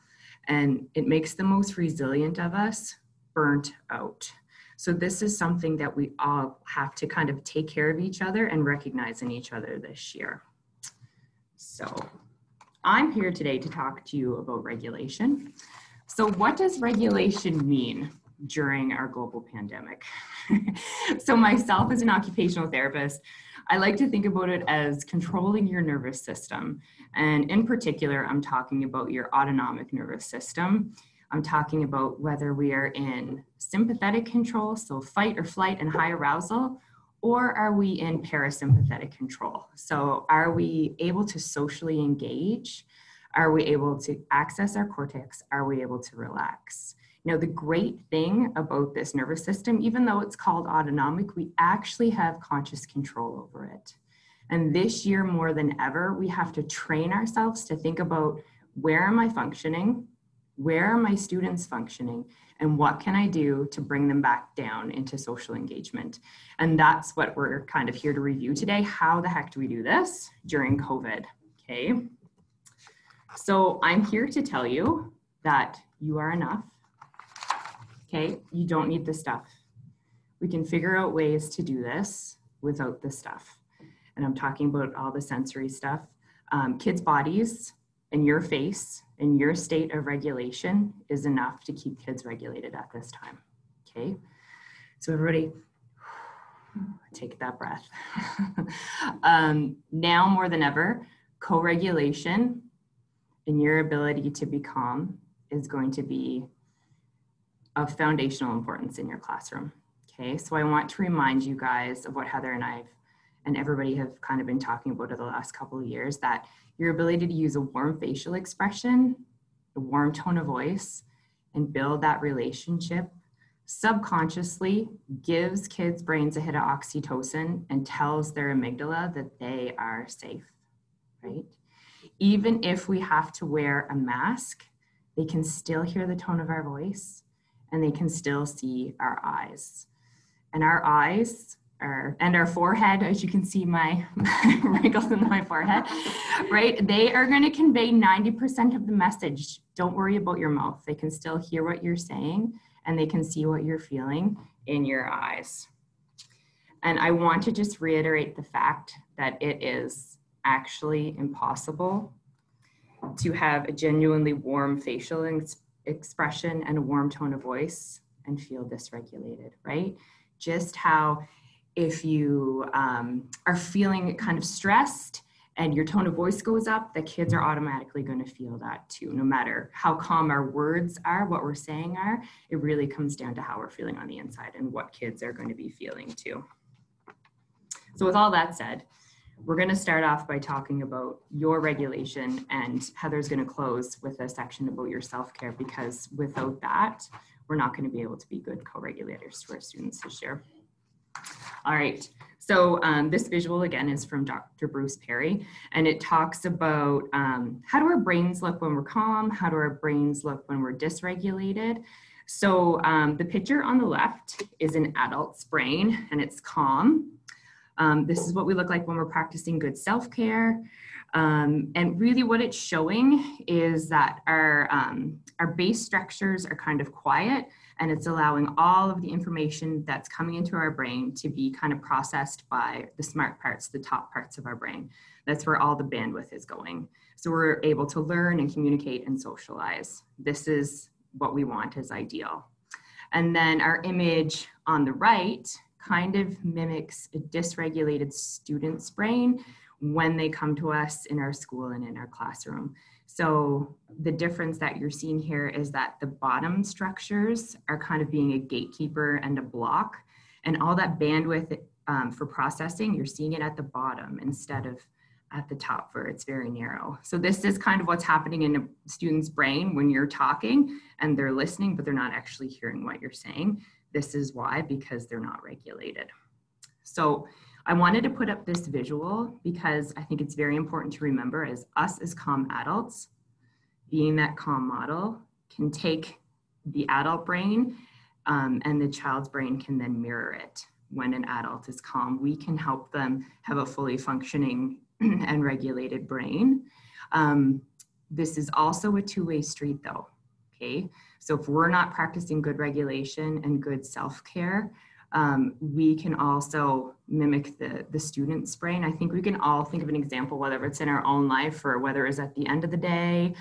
Speaker 5: and it makes the most resilient of us burnt out. So this is something that we all have to kind of take care of each other and recognize in each other this year. So I'm here today to talk to you about regulation. So what does regulation mean during our global pandemic? So myself as an occupational therapist, I like to think about it as controlling your nervous system. And in particular, I'm talking about your autonomic nervous system. I'm talking about whether we are in sympathetic control, so fight or flight and high arousal, or are we in parasympathetic control? So are we able to socially engage? Are we able to access our cortex? Are we able to relax? Now, the great thing about this nervous system, even though it's called autonomic, we actually have conscious control over it. And this year, more than ever, we have to train ourselves to think about, where am I functioning? Where are my students functioning? And what can I do to bring them back down into social engagement? And that's what we're kind of here to review today. How the heck do we do this during COVID? Okay. So I'm here to tell you that you are enough. Okay, you don't need the stuff. We can figure out ways to do this without the stuff. And I'm talking about all the sensory stuff. Kids' bodies and your face and your state of regulation is enough to keep kids regulated at this time. Okay, so everybody take that breath. Now more than ever, co-regulation and your ability to be calm is going to be of foundational importance in your classroom. Okay, so I want to remind you guys of what Heather and I and everybody have kind of been talking about in the last couple of years, that your ability to use a warm facial expression, a warm tone of voice, and build that relationship subconsciously gives kids' brains a hit of oxytocin and tells their amygdala that they are safe, right? Even if we have to wear a mask, they can still hear the tone of our voice and they can still see our eyes. And our eyes and our forehead, as you can see my wrinkles in my forehead, right? They are going to convey 90% of the message. Don't worry about your mouth. They can still hear what you're saying and they can see what you're feeling in your eyes. And I want to just reiterate the fact that it is actually impossible to have a genuinely warm facial expression and a warm tone of voice and feel dysregulated, right? Just how if you are feeling kind of stressed and your tone of voice goes up, the kids are automatically going to feel that too. No matter how calm our words are, what we're saying are, it really comes down to how we're feeling on the inside and what kids are going to be feeling too. So with all that said, we're going to start off by talking about your regulation, and Heather's going to close with a section about your self-care, because without that, we're not going to be able to be good co-regulators to our students this year. All right, so this visual again is from Dr. Bruce Perry, and it talks about how do our brains look when we're calm, how do our brains look when we're dysregulated. So the picture on the left is an adult's brain and it's calm. This is what we look like when we're practicing good self-care. And really what it's showing is that our base structures are kind of quiet, and it's allowing all of the information that's coming into our brain to be kind of processed by the smart parts, the top parts of our brain. That's where all the bandwidth is going. So we're able to learn and communicate and socialize. This is what we want as ideal. And then our image on the right kind of mimics a dysregulated student's brain when they come to us in our school and in our classroom. So the difference that you're seeing here is that the bottom structures are kind of being a gatekeeper and a block, and all that bandwidth for processing, you're seeing it at the bottom instead of at the top where it's very narrow. So this is kind of what's happening in a student's brain when you're talking and they're listening, but they're not actually hearing what you're saying. This is why, because they're not regulated. So I wanted to put up this visual because I think it's very important to remember as us as calm adults, being that calm model can take the adult brain and the child's brain can then mirror it. When an adult is calm, we can help them have a fully functioning and regulated brain. This is also a two-way street though, okay? So if we're not practicing good regulation and good self-care, we can also mimic the student's brain. I think we can all think of an example, whether it's in our own life or whether it's at the end of the day,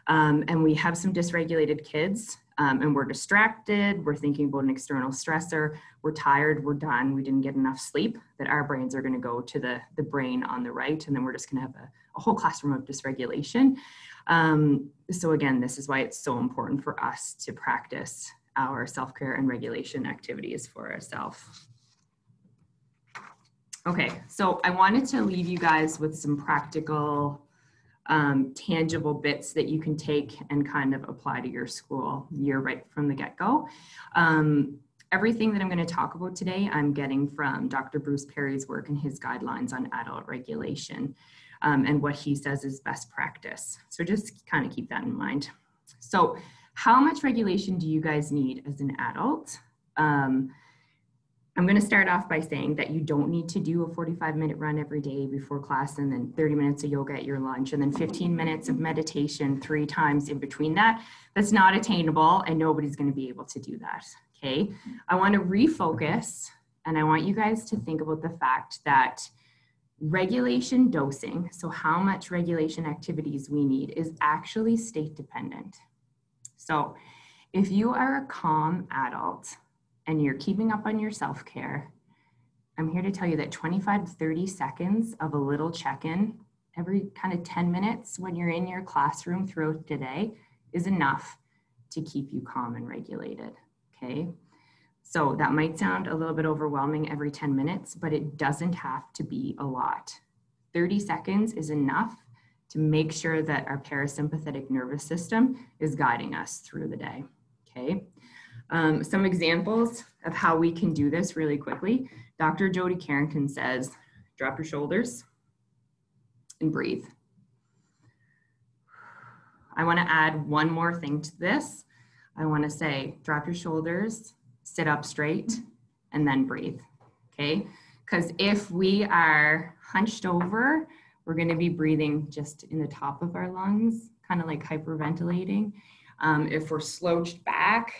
Speaker 5: and we have some dysregulated kids, and we're distracted, we're thinking about an external stressor, we're tired, we're done, we didn't get enough sleep, that our brains are gonna go to the brain on the right, and then we're just gonna have a whole classroom of dysregulation. So again, this is why it's so important for us to practice our self-care and regulation activities for ourselves. Okay, so I wanted to leave you guys with some practical, tangible bits that you can take and kind of apply to your school year right from the get-go. Everything that I'm going to talk about today, I'm getting from Dr. Bruce Perry's work and his guidelines on adult regulation, and what he says is best practice. So just kind of keep that in mind. So how much regulation do you guys need as an adult? I'm going to start off by saying that you don't need to do a 45-minute run every day before class, and then 30 minutes of yoga at your lunch, and then 15 minutes of meditation 3 times in between that. That's not attainable, and nobody's going to be able to do that, okay? I want to refocus, and I want you guys to think about the fact that regulation dosing, so how much regulation activities we need, is actually state dependent. So if you are a calm adult and you're keeping up on your self-care, I'm here to tell you that 25 to 30 seconds of a little check-in every kind of 10 minutes when you're in your classroom throughout the day is enough to keep you calm and regulated, okay? So that might sound a little bit overwhelming every 10 minutes, but it doesn't have to be a lot. 30 seconds is enough to make sure that our parasympathetic nervous system is guiding us through the day, okay? Some examples of how we can do this really quickly. Dr. Jody Carrington says, drop your shoulders and breathe. I want to add one more thing to this. I want to say, drop your shoulders, sit up straight, and then breathe, okay? Because if we are hunched over, we're going to be breathing just in the top of our lungs, kind of like hyperventilating. If we're slouched back,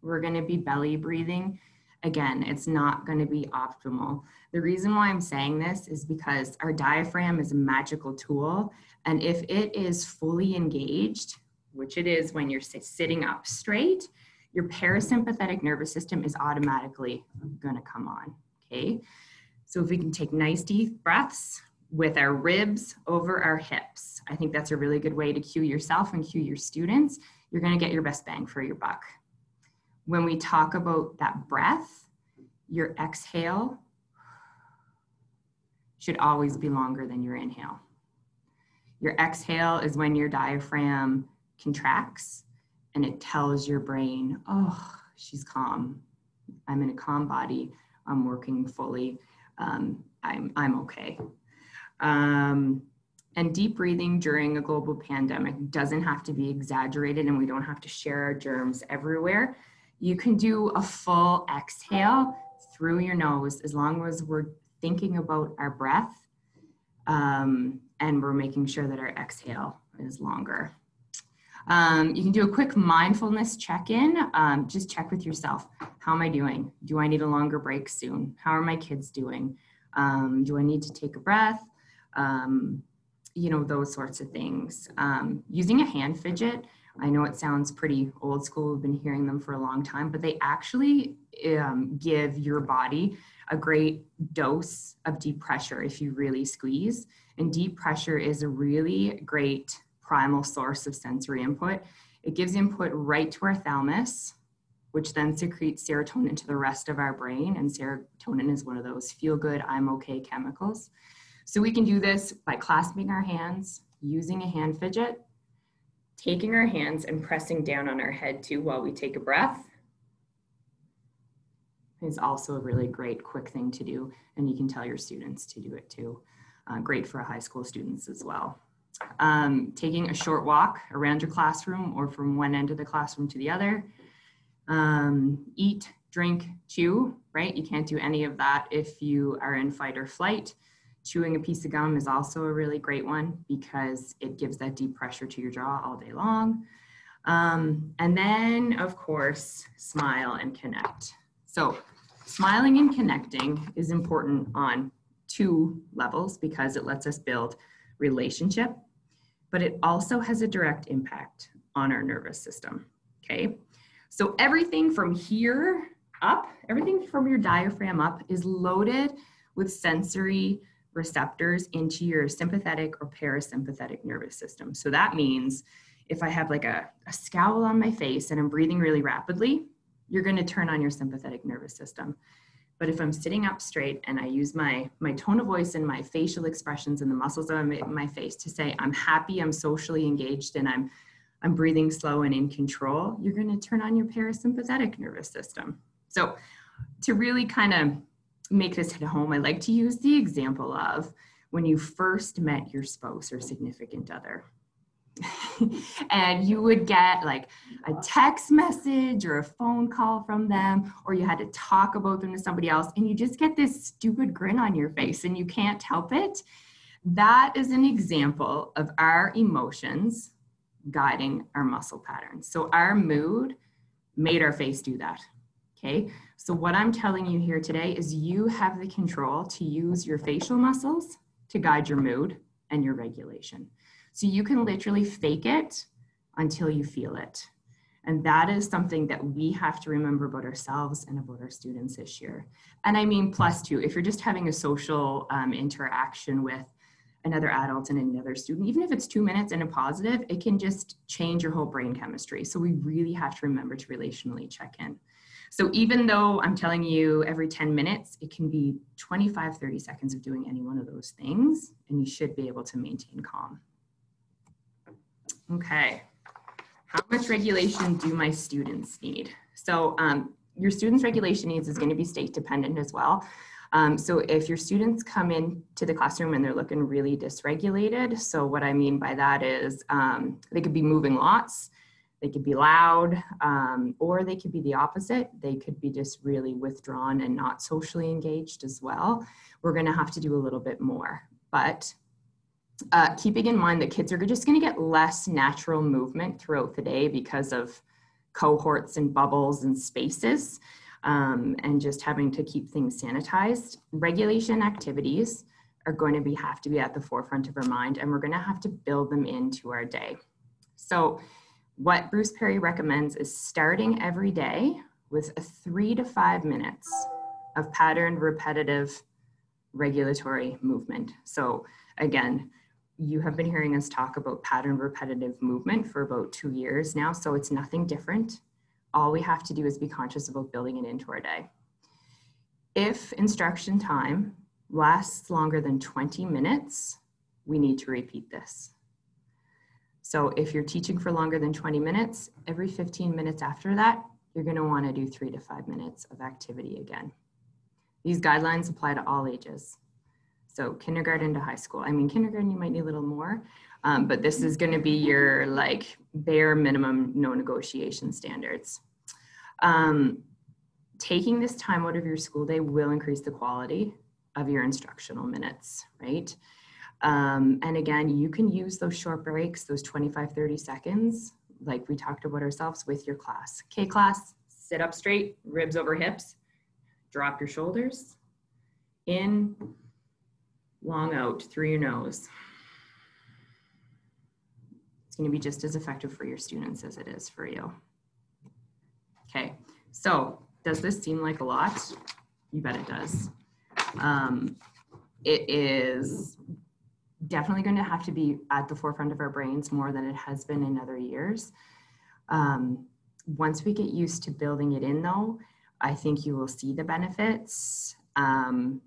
Speaker 5: we're going to be belly breathing. Again, it's not going to be optimal. The reason why I'm saying this is because our diaphragm is a magical tool. And if it is fully engaged, which it is when you're sitting up straight, your parasympathetic nervous system is automatically going to come on, okay? So if we can take nice deep breaths with our ribs over our hips, I think that's a really good way to cue yourself and cue your students. You're going to get your best bang for your buck. When we talk about that breath, your exhale should always be longer than your inhale. Your exhale is when your diaphragm contracts and it tells your brain, oh, she's calm. I'm in a calm body. I'm working fully. I'm okay. And deep breathing during a global pandemic doesn't have to be exaggerated, and we don't have to share our germs everywhere. You can do a full exhale through your nose as long as we're thinking about our breath, and we're making sure that our exhale is longer. You can do a quick mindfulness check-in. Just check with yourself. How am I doing? Do I need a longer break soon? How are my kids doing? Do I need to take a breath? You know, those sorts of things. Using a hand fidget, I know it sounds pretty old school. We've been hearing them for a long time, but they actually give your body a great dose of deep pressure if you really squeeze. And deep pressure is a really great primal source of sensory input. It gives input right to our thalamus, which then secretes serotonin to the rest of our brain. And serotonin is one of those feel good, I'm okay chemicals. So we can do this by clasping our hands, using a hand fidget, taking our hands and pressing down on our head too while we take a breath. Is also a really great quick thing to do, and you can tell your students to do it too. Great for high school students as well. Taking a short walk around your classroom or from one end of the classroom to the other. Eat, drink, chew, right? You can't do any of that if you are in fight or flight. Chewing a piece of gum is also a really great one because it gives that deep pressure to your jaw all day long. And then, of course, smile and connect. So smiling and connecting is important on 2 levels because it lets us build relationship, but it also has a direct impact on our nervous system, okay? So everything from here up, everything from your diaphragm up is loaded with sensory receptors into your sympathetic or parasympathetic nervous system. So that means if I have like a scowl on my face and I'm breathing really rapidly, you're going to turn on your sympathetic nervous system. But if I'm sitting up straight and I use my tone of voice and my facial expressions and the muscles of my face to say, I'm happy, I'm socially engaged, and I'm breathing slow and in control, you're going to turn on your parasympathetic nervous system. So to really kind of make this hit home, I like to use the example of when you first met your spouse or significant other. And you would get like a text message or a phone call from them, or you had to talk about them to somebody else, and you just get this stupid grin on your face and you can't help it. That is an example of our emotions guiding our muscle patterns. So our mood made our face do that. Okay. So what I'm telling you here today is you have the control to use your facial muscles to guide your mood and your regulation. So you can literally fake it until you feel it. And that is something that we have to remember about ourselves and about our students this year. And I mean, plus too, if you're just having a social interaction with another adult and another student, even if it's 2 minutes and a positive, it can just change your whole brain chemistry. So we really have to remember to relationally check in. So even though I'm telling you every 10 minutes, it can be 25, 30 seconds of doing any one of those things, and you should be able to maintain calm. Okay, how much regulation do my students need? So your students' regulation needs is going to be state dependent as well. So if your students come into the classroom and they're looking really dysregulated, so what I mean by that is they could be moving lots, they could be loud, or they could be the opposite. They could be just really withdrawn and not socially engaged as well. We're going to have to do a little bit more, but keeping in mind that kids are just going to get less natural movement throughout the day because of cohorts and bubbles and spaces, and just having to keep things sanitized. Regulation activities are going to have to be at the forefront of our mind, and we're going to have to build them into our day. So what Bruce Perry recommends is starting every day with 3 to 5 minutes of patterned, repetitive, regulatory movement. So again, you have been hearing us talk about pattern repetitive movement for about 2 years now, so it's nothing different. All we have to do is be conscious about building it into our day. If instruction time lasts longer than 20 minutes, we need to repeat this. So if you're teaching for longer than 20 minutes, every 15 minutes after that, you're going to want to do 3 to 5 minutes of activity again. These guidelines apply to all ages. So kindergarten to high school. I mean, kindergarten, you might need a little more, but this is going to be your like bare minimum, no negotiation standards. Taking this time out of your school day will increase the quality of your instructional minutes, right? And again, you can use those short breaks, those 25, 30 seconds, like we talked about ourselves with your class. Okay, class, sit up straight, ribs over hips, drop your shoulders, in, long out through your nose. It's going to be just as effective for your students as it is for you. Okay, so does this seem like a lot? You bet it does. It is definitely going to have to be at the forefront of our brains more than it has been in other years. Once we get used to building it in though, I think you will see the benefits. And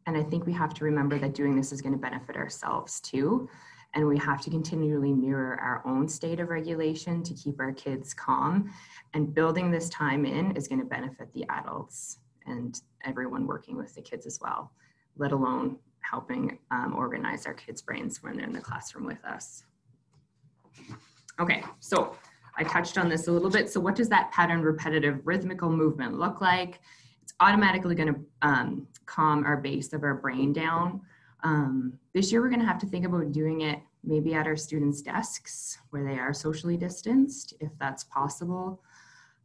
Speaker 5: I think we have to remember that doing this is going to benefit ourselves too. And we have to continually mirror our own state of regulation to keep our kids calm. And building this time in is going to benefit the adults and everyone working with the kids as well, let alone helping organize our kids' brains when they're in the classroom with us. Okay, so I touched on this a little bit. So what does that pattern repetitive rhythmical movement look like? It's automatically going to calm our base of our brain down. This year, we're going to have to think about doing it maybe at our students' desks where they are socially distanced, if that's possible.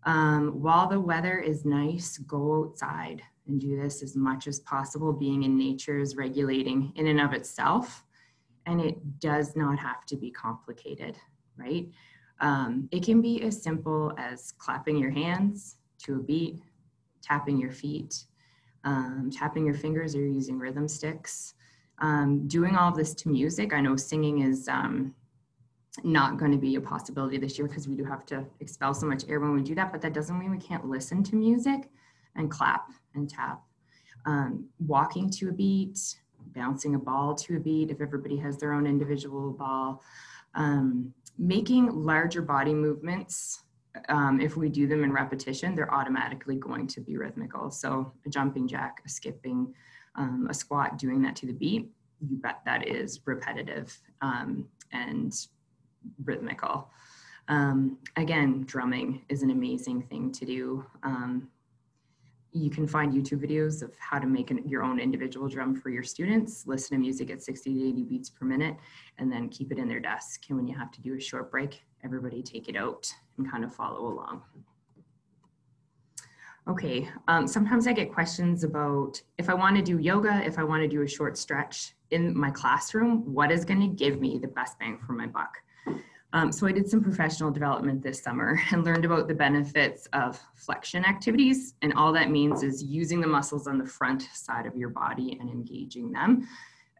Speaker 5: While the weather is nice, go outside and do this as much as possible. Being in nature is regulating in and of itself, and it does not have to be complicated, right? It can be as simple as clapping your hands to a beat, tapping your feet, tapping your fingers or using rhythm sticks. Doing all of this to music. I know singing is not going to be a possibility this year because we do have to expel so much air when we do that, but that doesn't mean we can't listen to music and clap and tap. Walking to a beat, bouncing a ball to a beat if everybody has their own individual ball. Making larger body movements, if we do them in repetition, they're automatically going to be rhythmical. So a jumping jack, a skipping, a squat, doing that to the beat, you bet that is repetitive and rhythmical. Again, drumming is an amazing thing to do. You can find YouTube videos of how to make your own individual drum for your students, listen to music at 60 to 80 beats per minute, and then keep it in their desk. And when you have to do a short break, everybody take it out and kind of follow along. Okay, sometimes I get questions about if I want to do yoga, if I want to do a short stretch in my classroom, what is going to give me the best bang for my buck? So I did some professional development this summer and learned about the benefits of flexion activities. And all that means is using the muscles on the front side of your body and engaging them.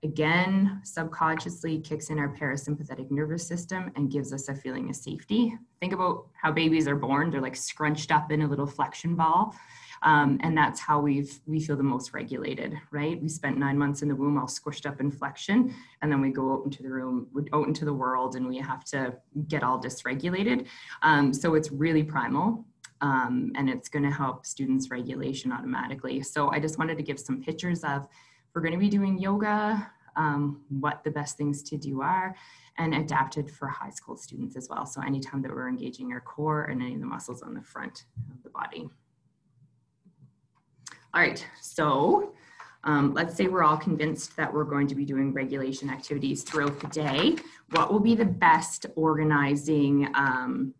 Speaker 5: Again, subconsciously kicks in our parasympathetic nervous system and gives us a feeling of safety. Think about how babies are born. They're like scrunched up in a little flexion ball. And that's how we feel the most regulated, right? We spent 9 months in the womb all squished up in flexion, and then we go out into the room, out into the world, and we have to get all dysregulated. So it's really primal, and it's going to help students' regulation automatically. So I just wanted to give some pictures of, if we're going to be doing yoga, what the best things to do are, and adapted for high school students as well. So anytime that we're engaging our core and any of the muscles on the front of the body. All right, so let's say we're all convinced that we're going to be doing regulation activities throughout the day. What will be the best organizing kind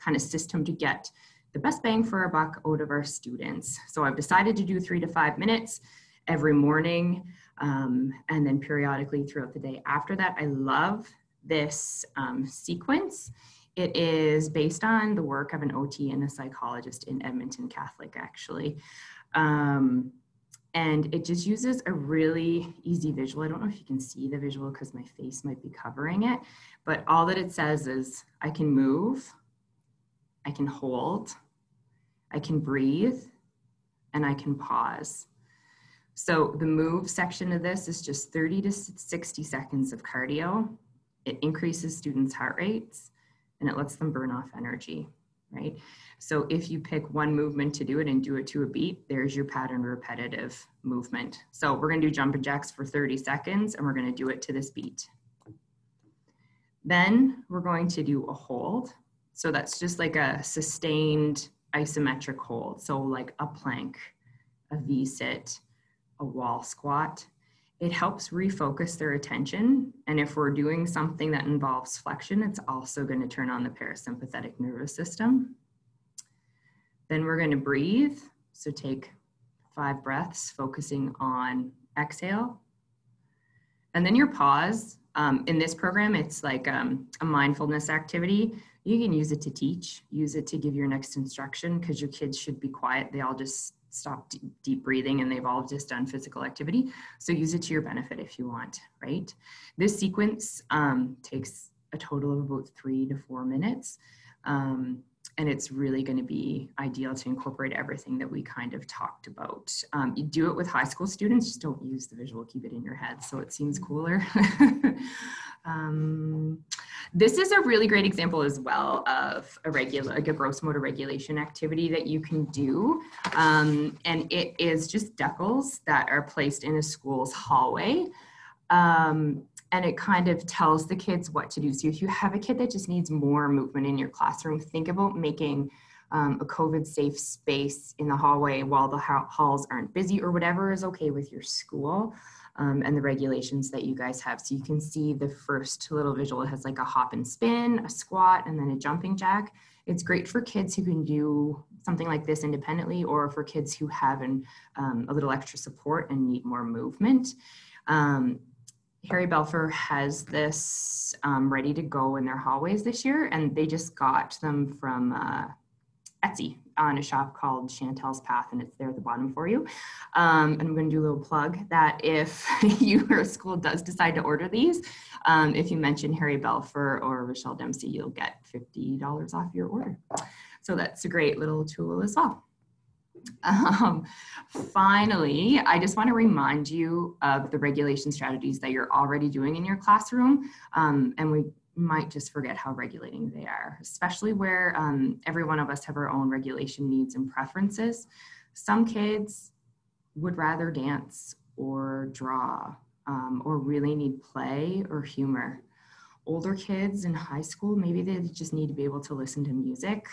Speaker 5: of system to get the best bang for our buck out of our students? So I've decided to do 3 to 5 minutes every morning and then periodically throughout the day. After that, I love this sequence. It is based on the work of an OT and a psychologist in Edmonton Catholic, actually. And it just uses a really easy visual. I don't know if you can see the visual because my face might be covering it, but all that it says is I can move, I can hold, I can breathe, and I can pause. So the move section of this is just 30 to 60 seconds of cardio. It increases students' heart rates and it lets them burn off energy, right? So if you pick one movement to do it and do it to a beat, there's your pattern repetitive movement. So we're gonna do jumping jacks for 30 seconds and we're gonna do it to this beat. Then we're going to do a hold. So that's just like a sustained isometric hold. So like a plank, a V-sit, a wall squat. It helps refocus their attention. And if we're doing something that involves flexion, it's also going to turn on the parasympathetic nervous system. Then we're going to breathe. So take 5 breaths, focusing on exhale. And then your pause. In this program, it's like a mindfulness activity. You can use it to teach, use it to give your next instruction because your kids should be quiet. They all just stopped deep breathing and they've all just done physical activity. So use it to your benefit if you want, right? This sequence takes a total of about 3 to 4 minutes. And it's really going to be ideal to incorporate everything that we kind of talked about. You do it with high school students, just don't use the visual, keep it in your head so it seems cooler. This is a really great example as well of a gross motor regulation activity that you can do. And it is just decals that are placed in a school's hallway. And it kind of tells the kids what to do. So if you have a kid that just needs more movement in your classroom, think about making a COVID safe space in the hallway while the halls aren't busy, or whatever is okay with your school and the regulations that you guys have. So you can see the first little visual. It has like a hop and spin, a squat, and then a jumping jack. It's great for kids who can do something like this independently, or for kids who have a little extra support and need more movement. Harry Belfer has this ready to go in their hallways this year, and they just got them from Etsy on a shop called Chantel's Path, and it's there at the bottom for you. And I'm going to do a little plug that if your school does decide to order these, if you mention Harry Belfer or Rochelle Dempsey, you'll get $50 off your order. So that's a great little tool as well. Finally, I just want to remind you of the regulation strategies that you're already doing in your classroom. And we might just forget how regulating they are, especially where every one of us have our own regulation needs and preferences. Some kids would rather dance or draw or really need play or humor. Older kids in high school, maybe they just need to be able to listen to music,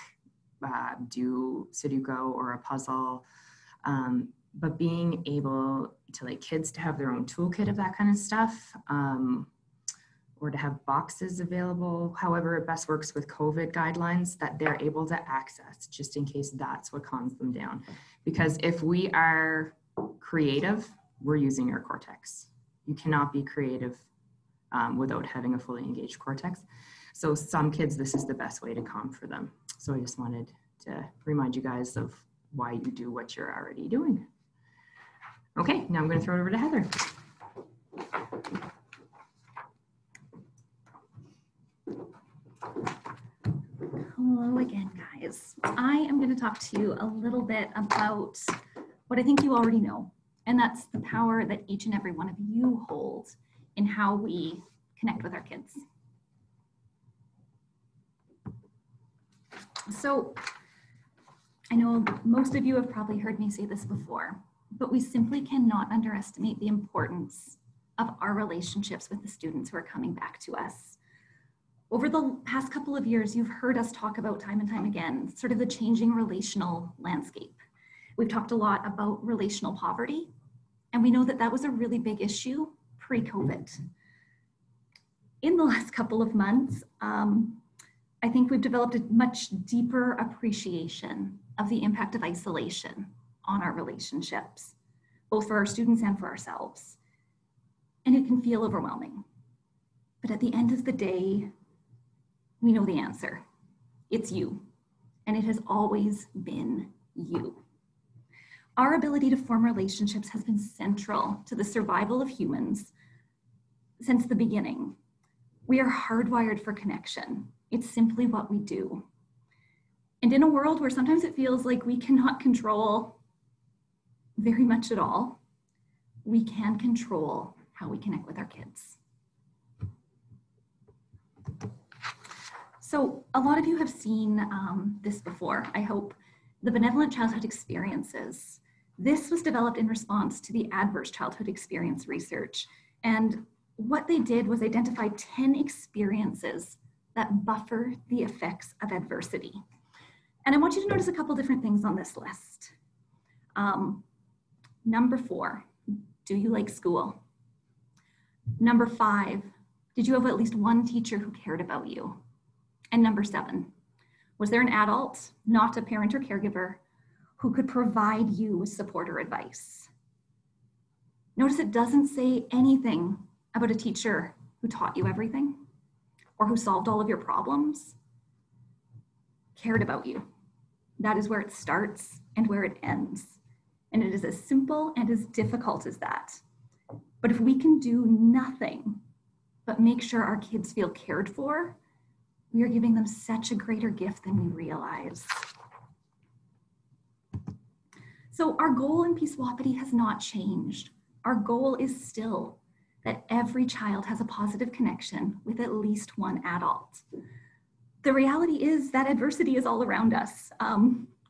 Speaker 5: do Sudoku or a puzzle, but being able to like kids to have their own toolkit of that kind of stuff, or to have boxes available, however it best works with COVID guidelines, that they're able to access just in case that's what calms them down. Because if we are creative, we're using our cortex. You cannot be creative without having a fully engaged cortex. So some kids, this is the best way to calm for them. So I just wanted to remind you guys of why you do what you're already doing. Okay, now I'm going to throw it over to Heather.
Speaker 2: Hello again, guys. I am going to talk to you a little bit about what I think you already know, and that's the power that each and every one of you hold in how we connect with our kids. So I know most of you have probably heard me say this before, but we simply cannot underestimate the importance of our relationships with the students who are coming back to us. Over the past couple of years, you've heard us talk about time and time again, sort of the changing relational landscape. We've talked a lot about relational poverty, and we know that that was a really big issue pre-COVID. In the last couple of months, I think we've developed a much deeper appreciation of the impact of isolation on our relationships, both for our students and for ourselves. And it can feel overwhelming. But at the end of the day, we know the answer. It's you, and it has always been you. Our ability to form relationships has been central to the survival of humans since the beginning. We are hardwired for connection. It's simply what we do. And in a world where sometimes it feels like we cannot control very much at all, we can control how we connect with our kids. So a lot of you have seen this before, I hope. The Benevolent Childhood Experiences. This was developed in response to the Adverse Childhood Experience research. And what they did was identify 10 experiences that buffer the effects of adversity. And I want you to notice a couple different things on this list. Number 4, do you like school? Number 5, did you have at least one teacher who cared about you? And number 7, was there an adult, not a parent or caregiver, who could provide you with support or advice? Notice it doesn't say anything about a teacher who taught you everything or who solved all of your problems, cared about you. That is where it starts and where it ends. And it is as simple and as difficult as that. But if we can do nothing but make sure our kids feel cared for, we are giving them such a greater gift than we realize. So our goal in Peace Wapiti has not changed. Our goal is still that every child has a positive connection with at least one adult. The reality is that adversity is all around us.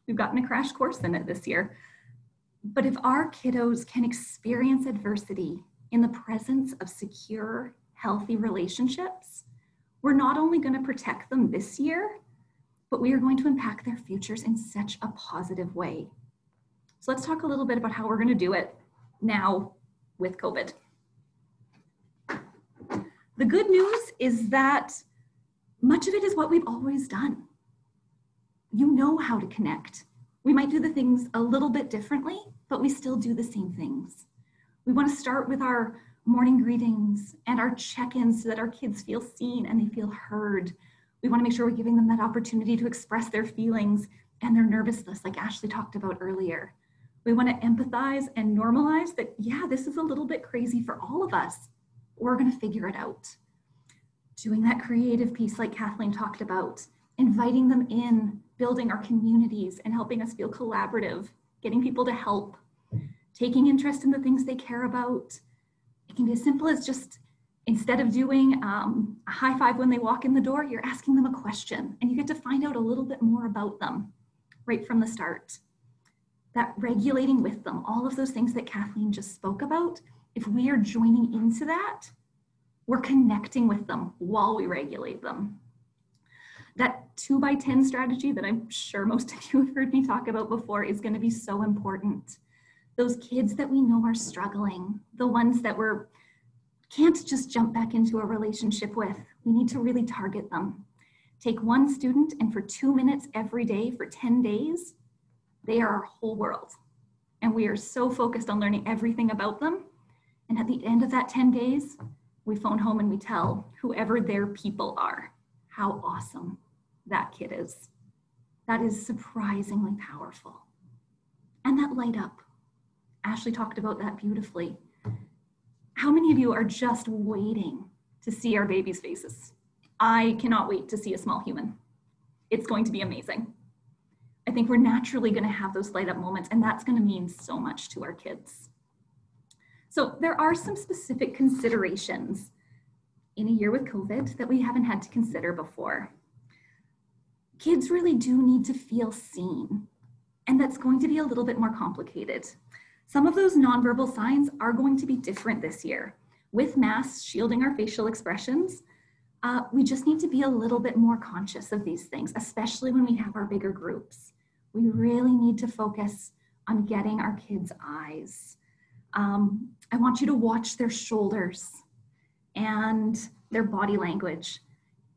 Speaker 2: We've gotten a crash course in it this year. But if our kiddos can experience adversity in the presence of secure, healthy relationships, we're not only going to protect them this year, but we are going to impact their futures in such a positive way. So let's talk a little bit about how we're going to do it now with COVID. The good news is that much of it is what we've always done. You know how to connect. We might do the things a little bit differently, but we still do the same things. We want to start with our morning greetings and our check-ins so that our kids feel seen and they feel heard. We want to make sure we're giving them that opportunity to express their feelings and their nervousness, like Ashley talked about earlier. We want to empathize and normalize that, yeah, this is a little bit crazy for all of us. We're going to figure it out. Doing that creative piece like Kathleen talked about, inviting them in, building our communities and helping us feel collaborative, getting people to help, taking interest in the things they care about. It can be as simple as just, instead of doing a high five when they walk in the door, you're asking them a question and you get to find out a little bit more about them right from the start. That regulating with them, all of those things that Kathleen just spoke about, if we are joining into that, we're connecting with them while we regulate them. That 2x10 strategy that I'm sure most of you have heard me talk about before is going to be so important. Those kids that we know are struggling, the ones that we can't just jump back into a relationship with, we need to really target them. Take one student and for 2 minutes every day for 10 days, they are our whole world. And we are so focused on learning everything about them. And at the end of that 10 days, we phone home and we tell whoever their people are how awesome that kid is. That is surprisingly powerful. And that light up. Ashley talked about that beautifully. How many of you are just waiting to see our babies' faces? I cannot wait to see a small human. It's going to be amazing. I think we're naturally going to have those light up moments, and that's going to mean so much to our kids. So there are some specific considerations in a year with COVID that we haven't had to consider before. Kids really do need to feel seen, and that's going to be a little bit more complicated. Some of those nonverbal signs are going to be different this year. With masks shielding our facial expressions, we just need to be a little bit more conscious of these things, especially when we have our bigger groups. We really need to focus on getting our kids' eyes. I want you to watch their shoulders and their body language.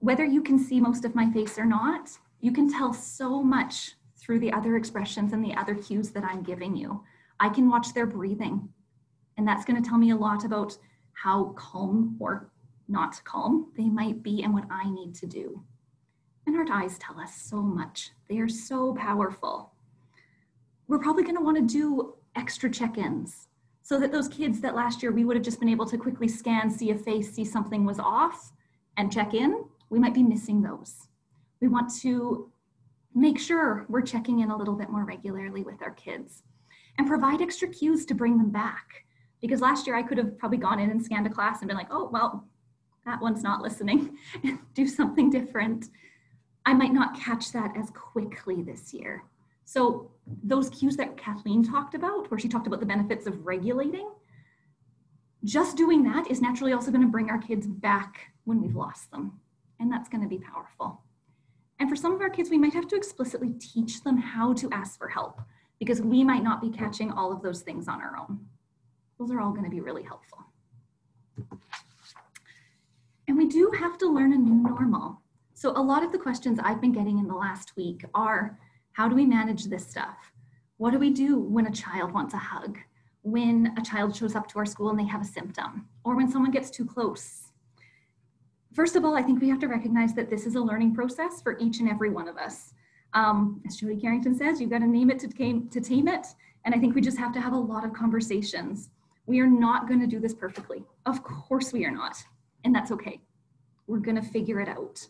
Speaker 2: Whether you can see most of my face or not, you can tell so much through the other expressions and the other cues that I'm giving you. I can watch their breathing, and that's going to tell me a lot about how calm or not calm they might be and what I need to do. And our eyes tell us so much. They are so powerful. We're probably going to want to do extra check-ins so that those kids that last year we would have just been able to quickly scan, see a face, see something was off and check in, we might be missing those. We want to make sure we're checking in a little bit more regularly with our kids and provide extra cues to bring them back. Because last year I could have probably gone in and scanned a class and been like, oh, well, that one's not listening, and do something different. I might not catch that as quickly this year. So those cues that Kathleen talked about, where she talked about the benefits of regulating, just doing that is naturally also going to bring our kids back when we've lost them. And that's going to be powerful. And for some of our kids, we might have to explicitly teach them how to ask for help because we might not be catching all of those things on our own. Those are all going to be really helpful. And we do have to learn a new normal. So a lot of the questions I've been getting in the last week are, how do we manage this stuff? What do we do when a child wants a hug? When a child shows up to our school and they have a symptom? Or when someone gets too close? First of all, I think we have to recognize that this is a learning process for each and every one of us. As Jody Carrington says, you've got to name it to tame it. And I think we just have to have a lot of conversations. We are not going to do this perfectly. Of course we are not. And that's okay. We're going to figure it out.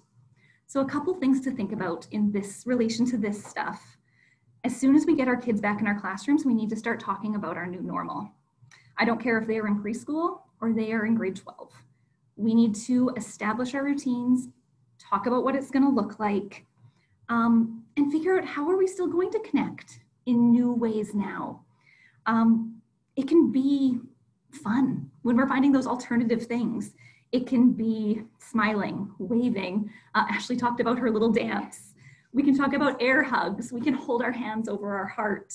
Speaker 2: So a couple things to think about in this relation to this stuff. As soon as we get our kids back in our classrooms, we need to start talking about our new normal. I don't care if they are in preschool or they are in grade 12. We need to establish our routines, talk about what it's going to look like, and figure out how are we still going to connect in new ways now. It can be fun when we're finding those alternative things. It can be smiling, waving. Ashley talked about her little dance. We can talk about air hugs. We can hold our hands over our heart.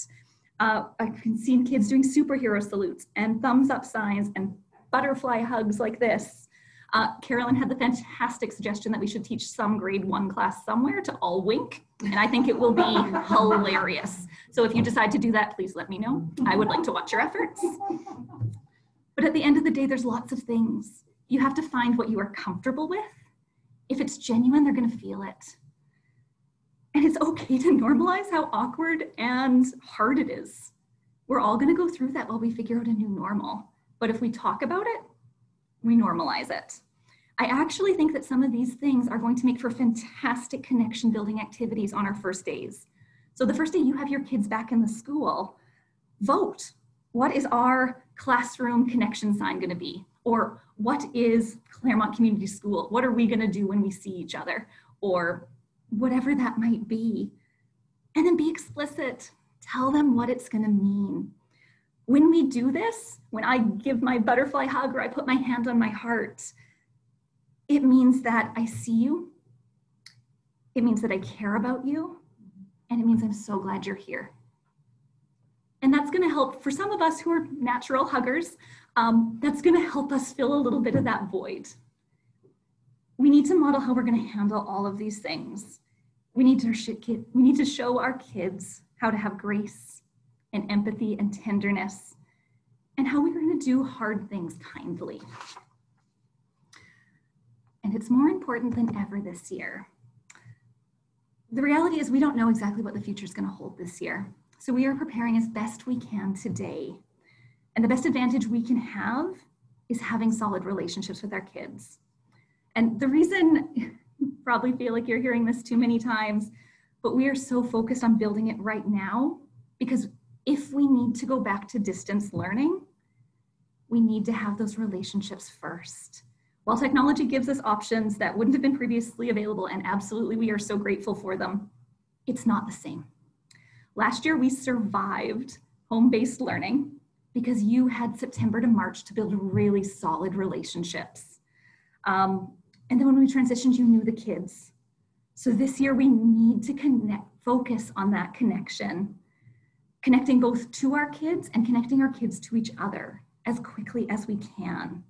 Speaker 2: I've seen kids doing superhero salutes and thumbs up signs and butterfly hugs like this. Carolyn had the fantastic suggestion that we should teach some grade 1 class somewhere to all wink, and I think it will be hilarious. So if you decide to do that, please let me know. I would like to watch your efforts. But at the end of the day, there's lots of things. You have to find what you are comfortable with. If it's genuine, they're going to feel it. And it's okay to normalize how awkward and hard it is. We're all going to go through that while we figure out a new normal. But if we talk about it, we normalize it. I actually think that some of these things are going to make for fantastic connection building activities on our first days. So the first day you have your kids back in the school, vote. What is our classroom connection sign going to be? Or what is Claremont Community School? What are we going to do when we see each other? Or whatever that might be. And then be explicit. Tell them what it's going to mean. When we do this, when I give my butterfly hug or I put my hand on my heart, it means that I see you. It means that I care about you. And it means I'm so glad you're here. And that's going to help for some of us who are natural huggers. That's going to help us fill a little bit of that void. We need to model how we're going to handle all of these things. We need to show our kids how to have grace and empathy and tenderness, and how we're going to do hard things kindly. And it's more important than ever this year. The reality is we don't know exactly what the future is going to hold this year. So we are preparing as best we can today. And the best advantage we can have is having solid relationships with our kids. And the reason, you probably feel like you're hearing this too many times, but we are so focused on building it right now, because if we need to go back to distance learning, we need to have those relationships first. While technology gives us options that wouldn't have been previously available, and absolutely we are so grateful for them, it's not the same. Last year we survived home-based learning because you had September to March to build really solid relationships. And then when we transitioned, you knew the kids. So this year we need to focus on that connection, connecting both to our kids and connecting our kids to each other as quickly as we can.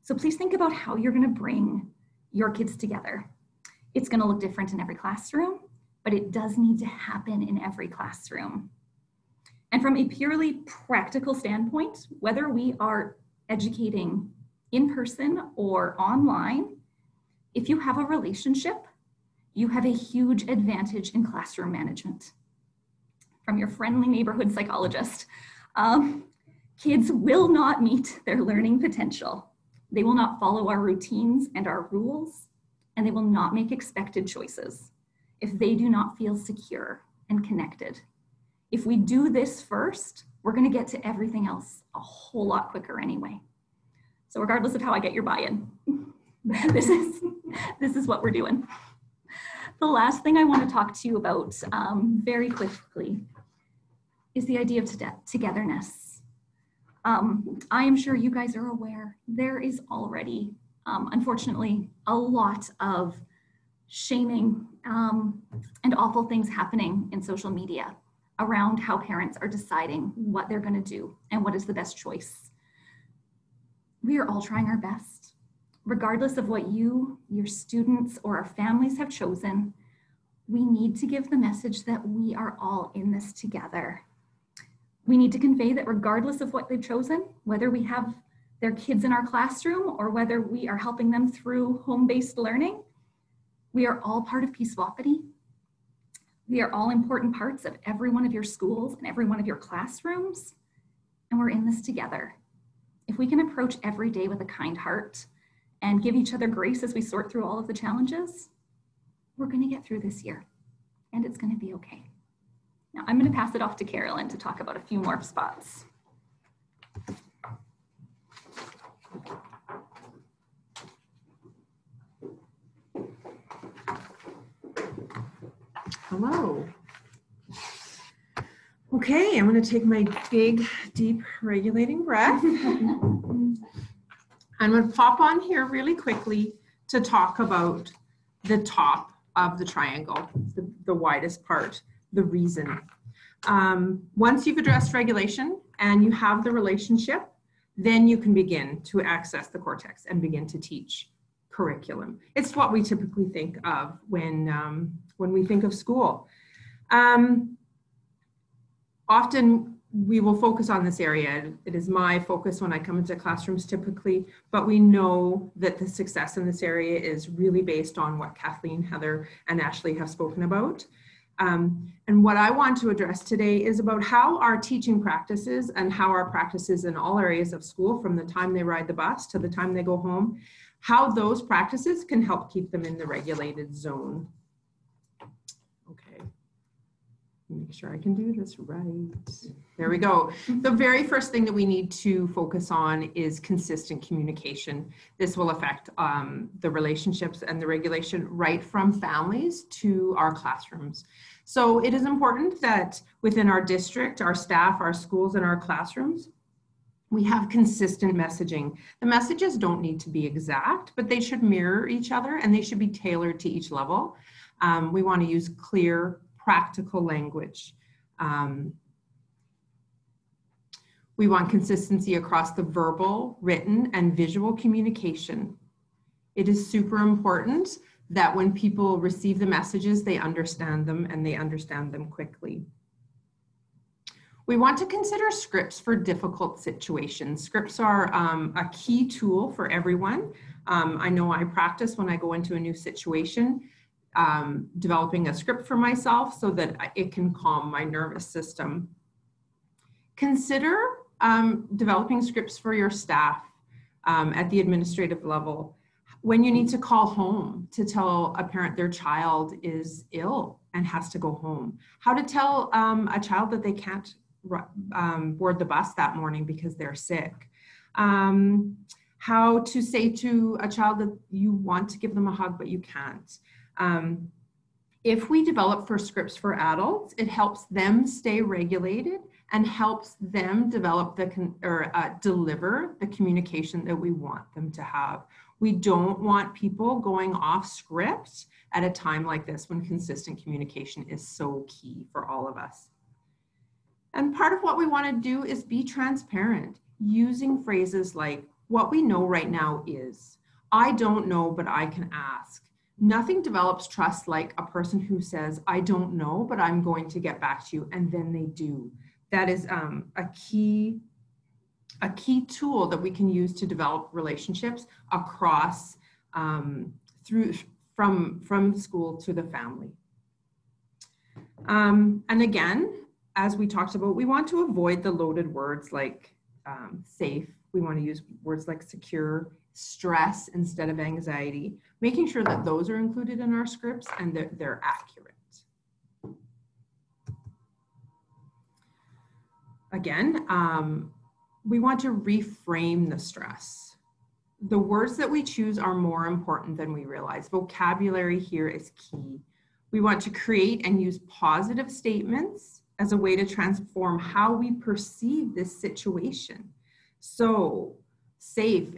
Speaker 2: So please think about how you're going to bring your kids together. It's going to look different in every classroom, but it does need to happen in every classroom. And from a purely practical standpoint, whether we are educating in person or online, if you have a relationship, you have a huge advantage in classroom management. From your friendly neighborhood psychologist, kids will not meet their learning potential. They will not follow our routines and our rules, and they will not make expected choices if they do not feel secure and connected. If we do this first, we're going to get to everything else a whole lot quicker anyway. So regardless of how I get your buy-in, this is what we're doing. The last thing I want to talk to you about very quickly is the idea of togetherness. I am sure you guys are aware there is already, unfortunately, a lot of shaming and awful things happening in social media around how parents are deciding what they're going to do and what is the best choice. We are all trying our best. Regardless of what you, your students, or our families have chosen, we need to give the message that we are all in this together. We need to convey that regardless of what they've chosen, whether we have their kids in our classroom or whether we are helping them through home-based learning, we are all part of PWPSD. We are all important parts of every one of your schools and every one of your classrooms, and we're in this together. If we can approach every day with a kind heart and give each other grace as we sort through all of the challenges, we're going to get through this year, and it's going to be okay. Now, I'm going to pass it off to Carolyn to talk about a few more spots.
Speaker 6: Hello. Okay, I'm going to take my big, deep, regulating breath. I'm going to pop on here really quickly to talk about the top of the triangle, the widest part, the reason. Once you've addressed regulation and you have the relationship, then you can begin to access the cortex and begin to teach curriculum. It's what we typically think of when we think of school. Often we will focus on this area. It is my focus when I come into classrooms typically, but we know that the success in this area is really based on what Kathleen, Heather, and Ashley have spoken about. And what I want to address today is about how our teaching practices and how our practices in all areas of school, from the time they ride the bus to the time they go home, how those practices can help keep them in the regulated zone. Okay, make sure I can do this right. There we go. The very first thing that we need to focus on is consistent communication. This will affect the relationships and the regulation right from families to our classrooms. So it is important that within our district, our staff, our schools, and our classrooms, we have consistent messaging. The messages don't need to be exact, but they should mirror each other and they should be tailored to each level. We want to use clear, practical language. We want consistency across the verbal, written, and visual communication. It is super important that when people receive the messages, they understand them and they understand them quickly. We want to consider scripts for difficult situations. Scripts are a key tool for everyone. I know I practice when I go into a new situation, developing a script for myself so that it can calm my nervous system. Consider developing scripts for your staff at the administrative level. When you need to call home to tell a parent their child is ill and has to go home. How to tell a child that they can't board the bus that morning because they're sick. How to say to a child that you want to give them a hug but you can't. If we develop scripts for adults, it helps them stay regulated and helps them develop deliver the communication that we want them to have. We don't want people going off script at a time like this when consistent communication is so key for all of us. And part of what we want to do is be transparent, using phrases like, what we know right now is, I don't know, but I can ask. Nothing develops trust like a person who says, I don't know, but I'm going to get back to you, and then they do. That is a key tool that we can use to develop relationships across from school to the family. And again, as we talked about, we want to avoid the loaded words like safe. We want to use words like secure, stress instead of anxiety, making sure that those are included in our scripts and they're accurate. Again, we want to reframe the stress. The words that we choose are more important than we realize. Vocabulary here is key. We want to create and use positive statements as a way to transform how we perceive this situation. So safe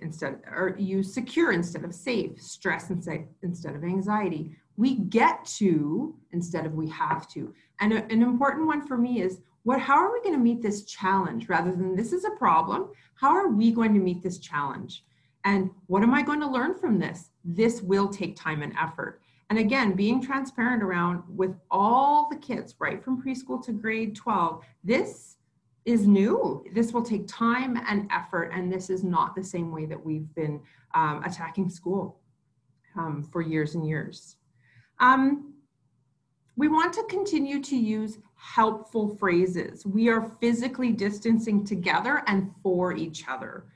Speaker 6: or use secure instead of safe, stress instead of anxiety. We get to instead of we have to. And an important one for me is, how are we going to meet this challenge rather than this is a problem? How are we going to meet this challenge? And what am I going to learn from this? This will take time and effort. And again, being transparent around with all the kids, right from preschool to grade 12, this is new. This will take time and effort, and this is not the same way that we've been attacking school for years and years. We want to continue to use helpful phrases. We are physically distancing together and for each other.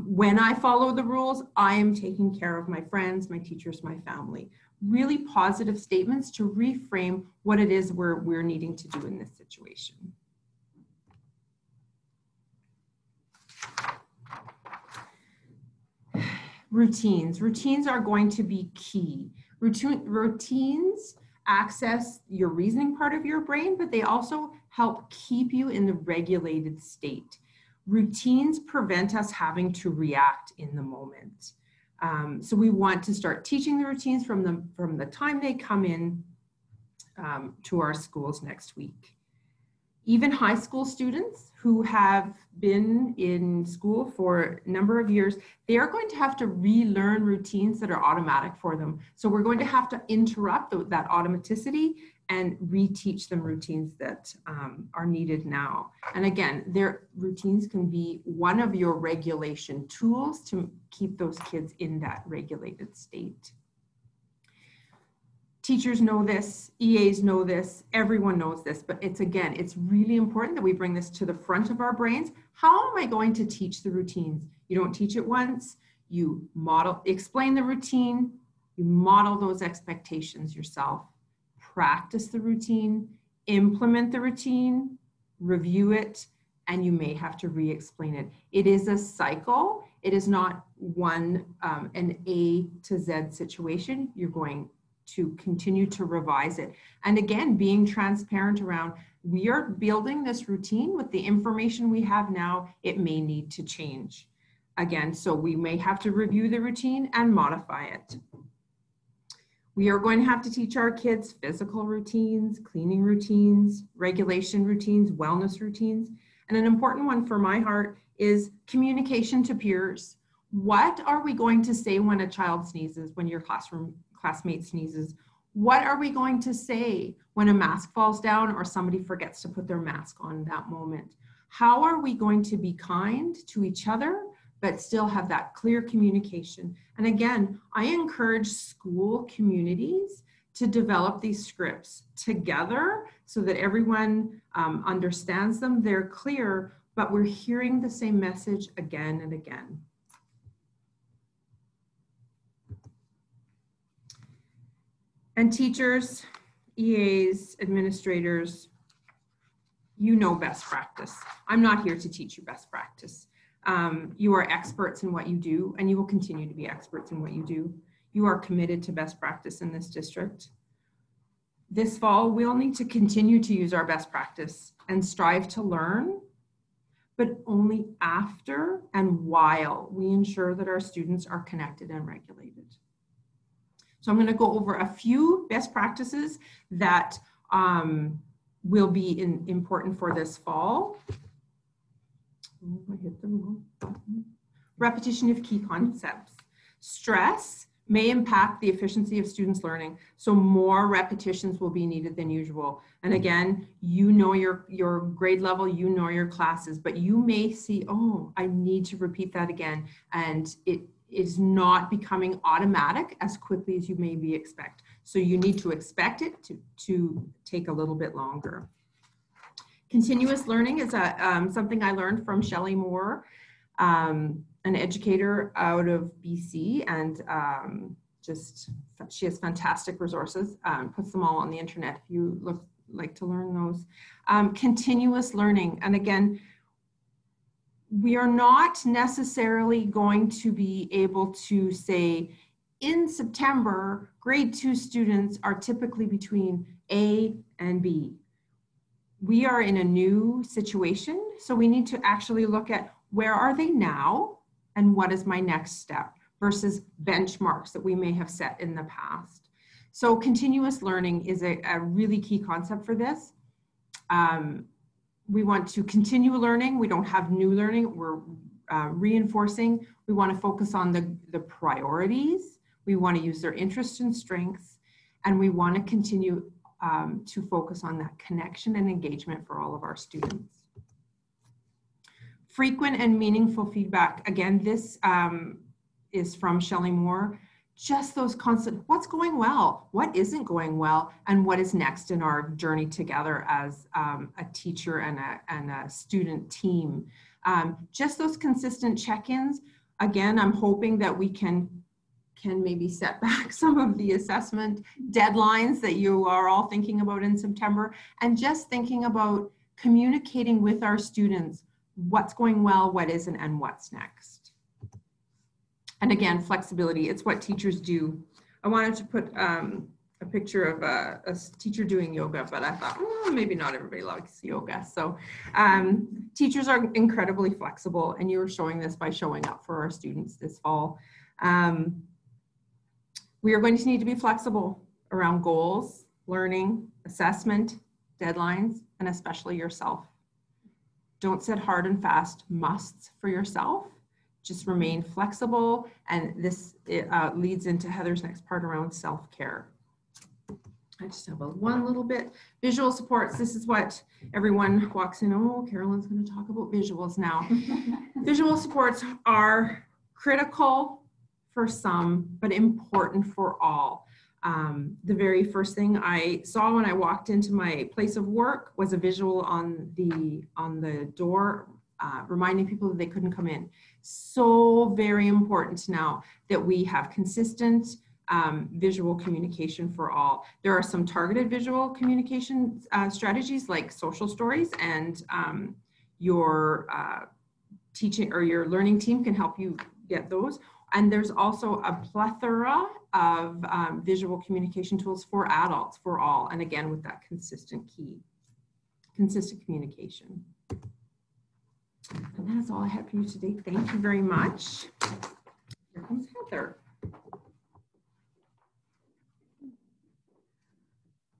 Speaker 6: When I follow the rules, I am taking care of my friends, my teachers, my family. Really positive statements to reframe what it is we're needing to do in this situation. Routines. Routines are going to be key. Routines access your reasoning part of your brain, but they also help keep you in the regulated state. Routines prevent us having to react in the moment. So we want to start teaching the routines from the time they come in to our schools next week. Even high school students who have been in school for a number of years, they are going to have to relearn routines that are automatic for them. So we're going to have to interrupt that automaticity and reteach them routines that are needed now. And again, their routines can be one of your regulation tools to keep those kids in that regulated state. Teachers know this, EAs know this, everyone knows this, but it's really important that we bring this to the front of our brains. How am I going to teach the routines? You don't teach it once, you explain the routine, you model those expectations yourself, practice the routine, implement the routine, review it, and you may have to re-explain it. It is a cycle. It is not an A to Z situation. You're going to continue to revise it. And again, being transparent around, we are building this routine with the information we have now, it may need to change. Again, so we may have to review the routine and modify it. We are going to have to teach our kids physical routines, cleaning routines, regulation routines, wellness routines. And an important one for my heart is communication to peers. What are we going to say when a child sneezes, when your classmate sneezes? What are we going to say when a mask falls down or somebody forgets to put their mask on that moment? How are we going to be kind to each other, but still have that clear communication? And again, I encourage school communities to develop these scripts together so that everyone understands them, they're clear, but we're hearing the same message again and again. And teachers, EAs, administrators, you know best practice. I'm not here to teach you best practice. You are experts in what you do, and you will continue to be experts in what you do. You are committed to best practice in this district. This fall, we'll need to continue to use our best practice and strive to learn, but only after and while we ensure that our students are connected and regulated. So I'm going to go over a few best practices that will be important for this fall. I hit the wrong button. Repetition of key concepts. Stress may impact the efficiency of students' learning, so more repetitions will be needed than usual. And again, you know your grade level, you know your classes, but you may see, oh, I need to repeat that again, and it is not becoming automatic as quickly as you maybe expect. So you need to expect it to take a little bit longer. Continuous learning is something I learned from Shelley Moore, an educator out of BC, and she has fantastic resources, puts them all on the internet if you like to learn those. Continuous learning, and again, we are not necessarily going to be able to say, in September, grade 2 students are typically between A and B. We are in a new situation, so we need to actually look at where are they now and what is my next step versus benchmarks that we may have set in the past. So continuous learning is a really key concept for this. We want to continue learning. We don't have new learning. We're reinforcing. We want to focus on the priorities. We want to use their interests and strengths, and we want to continue to focus on that connection and engagement for all of our students. Frequent and meaningful feedback. Again, this is from Shelley Moore. just those constant, what's going well, what isn't going well, and what is next in our journey together as a teacher and a student team. Just those consistent check-ins. Again, I'm hoping that we can maybe set back some of the assessment deadlines that you are all thinking about in September, and just thinking about communicating with our students what's going well, what isn't, and what's next. And again, flexibility, it's what teachers do. I wanted to put a picture of a teacher doing yoga, but I thought, maybe not everybody likes yoga. So teachers are incredibly flexible, and you are showing this by showing up for our students this fall. We are going to need to be flexible around goals, learning, assessment, deadlines, and especially yourself. Don't set hard and fast musts for yourself. Just remain flexible, and this leads into Heather's next part around self-care. I just have one little bit. Visual supports. This is what everyone walks in. Oh, Carolyn's going to talk about visuals now. Visual supports are critical for some, but important for all. The very first thing I saw when I walked into my place of work was a visual on the door reminding people that they couldn't come in. So very important now that we have consistent visual communication for all. There are some targeted visual communication strategies like social stories, and your teaching or your learning team can help you get those. And there's also a plethora of visual communication tools for adults, for all. And again, with that consistent communication. And that is all I have for you today. Thank you very much. Here comes Heather.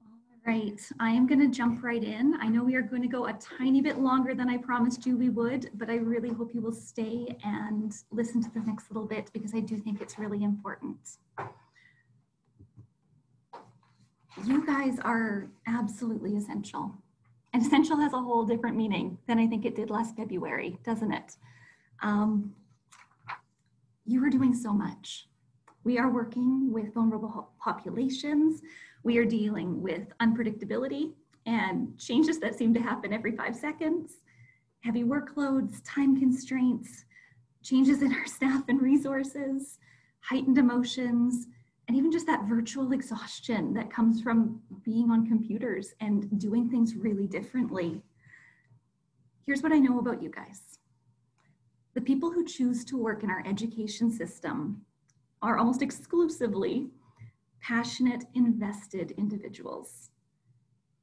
Speaker 2: All right, I am going to jump right in. I know we are going to go a tiny bit longer than I promised you we would, but I really hope you will stay and listen to the next little bit, because I do think it's really important. You guys are absolutely essential. And essential has a whole different meaning than I think it did last February, doesn't it? You are doing so much. We are working with vulnerable populations. We are dealing with unpredictability and changes that seem to happen every 5 seconds, heavy workloads, time constraints, changes in our staff and resources, heightened emotions, and even just that virtual exhaustion that comes from being on computers and doing things really differently. Here's what I know about you guys. The people who choose to work in our education system are almost exclusively passionate, invested individuals.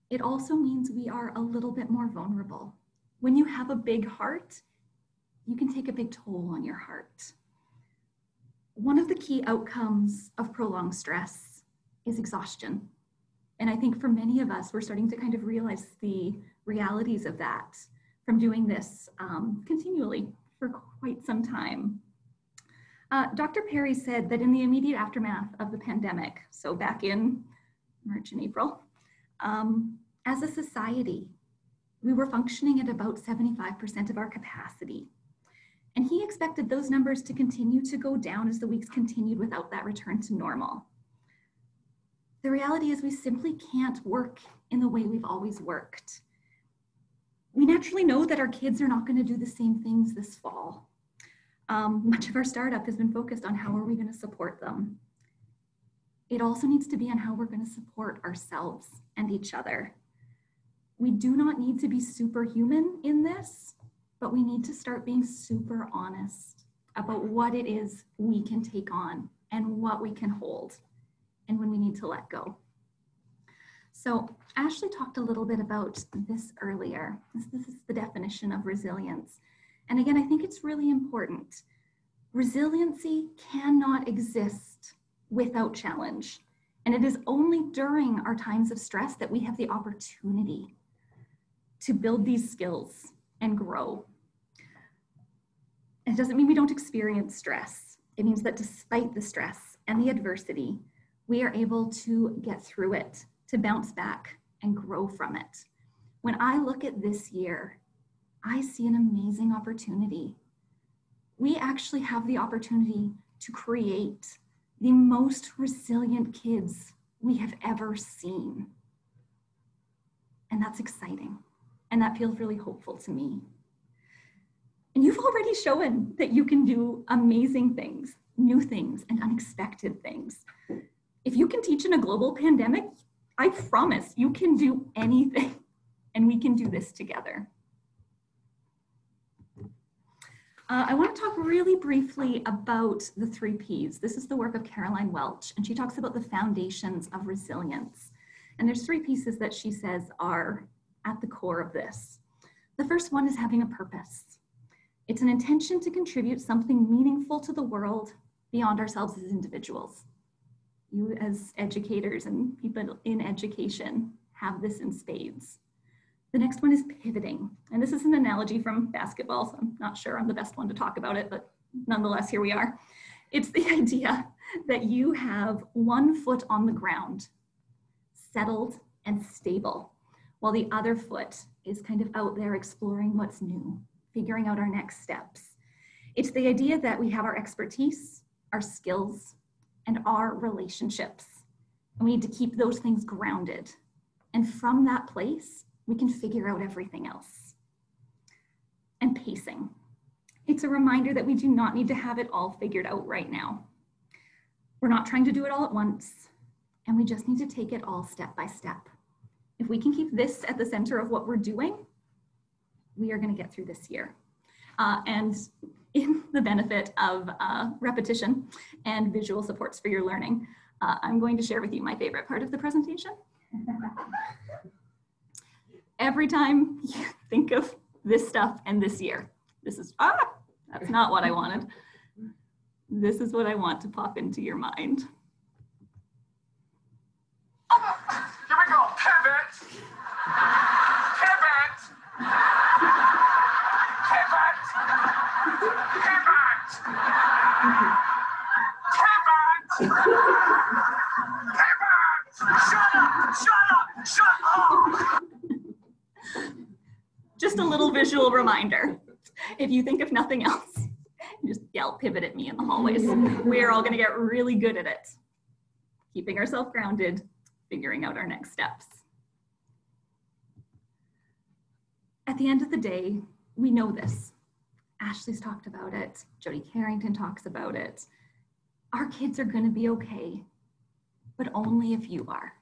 Speaker 2: It also means we are a little bit more vulnerable. When you have a big heart, you can take a big toll on your heart. One of the key outcomes of prolonged stress is exhaustion. And I think for many of us, we're starting to kind of realize the realities of that from doing this continually for quite some time. Dr. Perry said that in the immediate aftermath of the pandemic, so back in March and April, as a society, we were functioning at about 75% of our capacity. And he expected those numbers to continue to go down as the weeks continued without that return to normal. The reality is we simply can't work in the way we've always worked. We naturally know that our kids are not going to do the same things this fall. Much of our startup has been focused on how are we going to support them. It also needs to be on how we're going to support ourselves and each other. We do not need to be superhuman in this, but we need to start being super honest about what it is we can take on and what we can hold and when we need to let go. So Ashley talked a little bit about this earlier. This is the definition of resilience. And again, I think it's really important. Resiliency cannot exist without challenge. And it is only during our times of stress that we have the opportunity to build these skills and grow. It doesn't mean we don't experience stress. It means that despite the stress and the adversity, we are able to get through it, to bounce back and grow from it. When I look at this year, I see an amazing opportunity. We actually have the opportunity to create the most resilient kids we have ever seen. And that's exciting. And that feels really hopeful to me. And you've already shown that you can do amazing things, new things, and unexpected things. If you can teach in a global pandemic, I promise you can do anything, and we can do this together. I want to talk really briefly about the 3 Ps. This is the work of Caroline Welch, and she talks about the foundations of resilience. And there's 3 pieces that she says are at the core of this. The first one is having a purpose. It's an intention to contribute something meaningful to the world beyond ourselves as individuals. You as educators and people in education have this in spades. The next one is pivoting. And this is an analogy from basketball, so I'm not sure I'm the best one to talk about it, but nonetheless, here we are. It's the idea that you have one foot on the ground, settled and stable, while the other foot is kind of out there exploring what's new, figuring out our next steps. It's the idea that we have our expertise, our skills, and our relationships. And we need to keep those things grounded. And from that place, we can figure out everything else. And pacing. It's a reminder that we do not need to have it all figured out right now. We're not trying to do it all at once, and we just need to take it all step by step. If we can keep this at the center of what we're doing, we are going to get through this year. And in the benefit of repetition and visual supports for your learning, I'm going to share with you my favorite part of the presentation. Every time you think of this stuff and this year, this is, that's not what I wanted. This is what I want to pop into your mind.
Speaker 7: Here we go, pivot, pivot, pivot, pivot, pivot, pivot, shut up, shut up, shut up.
Speaker 2: Just a little visual reminder. If you think of nothing else, just yell pivot at me in the hallways. We're all gonna get really good at it. Keeping ourselves grounded, figuring out our next steps. At the end of the day, we know this. Ashley's talked about it. Jody Carrington talks about it. Our kids are gonna be okay, but only if you are.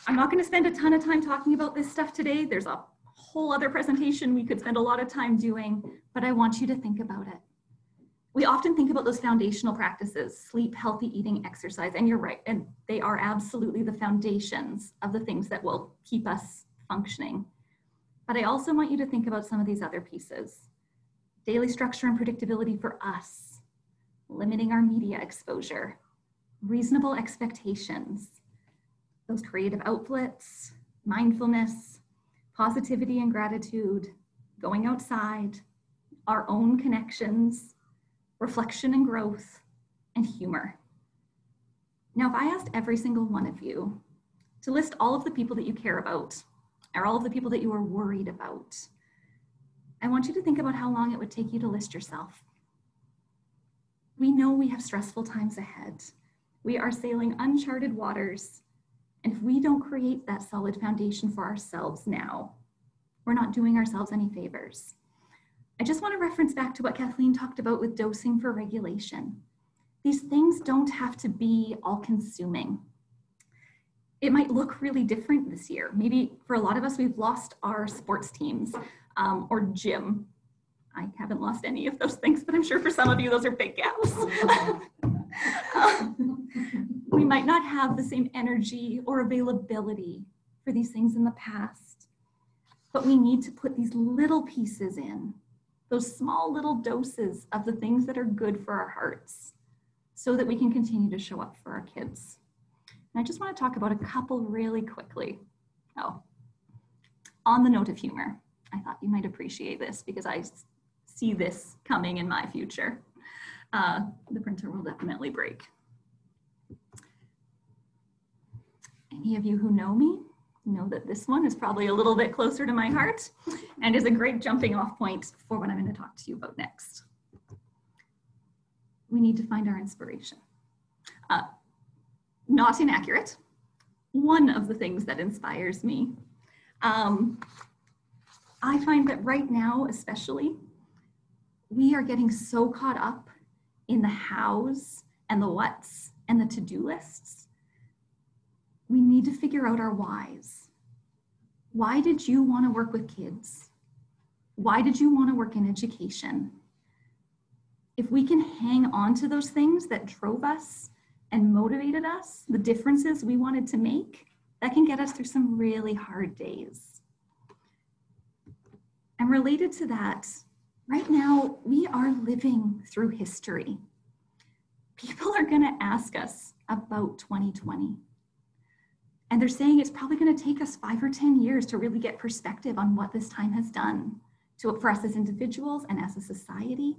Speaker 2: I'm not gonna spend a ton of time talking about this stuff today. There's a whole other presentation we could spend a lot of time doing, but I want you to think about it. We often think about those foundational practices, sleep, healthy eating, exercise, and you're right, and they are absolutely the foundations of the things that will keep us functioning. But I also want you to think about some of these other pieces. Daily structure and predictability for us, limiting our media exposure, reasonable expectations, those creative outlets, mindfulness, positivity and gratitude, going outside, our own connections, reflection and growth, and humor. Now, if I asked every single one of you to list all of the people that you care about, or all of the people that you are worried about, I want you to think about how long it would take you to list yourself. We know we have stressful times ahead. We are sailing uncharted waters. And if we don't create that solid foundation for ourselves now, we're not doing ourselves any favors. I just want to reference back to what Kathleen talked about with dosing for regulation. These things don't have to be all-consuming. It might look really different this year. Maybe for a lot of us, we've lost our sports teams or gym. I haven't lost any of those things, but I'm sure for some of you, those are big gaps. We might not have the same energy or availability for these things in the past, but we need to put these little pieces in, those small little doses of the things that are good for our hearts so that we can continue to show up for our kids. And I just want to talk about a couple really quickly. Oh, on the note of humor, I thought you might appreciate this because I see this coming in my future. The printer will definitely break. Any of you who know me know that this one is probably a little bit closer to my heart and is a great jumping off point for what I'm going to talk to you about next. We need to find our inspiration. Not inaccurate. One of the things that inspires me. I find that right now, especially, we are getting so caught up in the hows and the whats and the to-do lists. We need to figure out our whys. Why did you want to work with kids? Why did you want to work in education? If we can hang on to those things that drove us and motivated us, the differences we wanted to make, that can get us through some really hard days. And related to that, right now, we are living through history. People are going to ask us about 2020. And they're saying it's probably going to take us 5 or 10 years to really get perspective on what this time has done for us as individuals and as a society.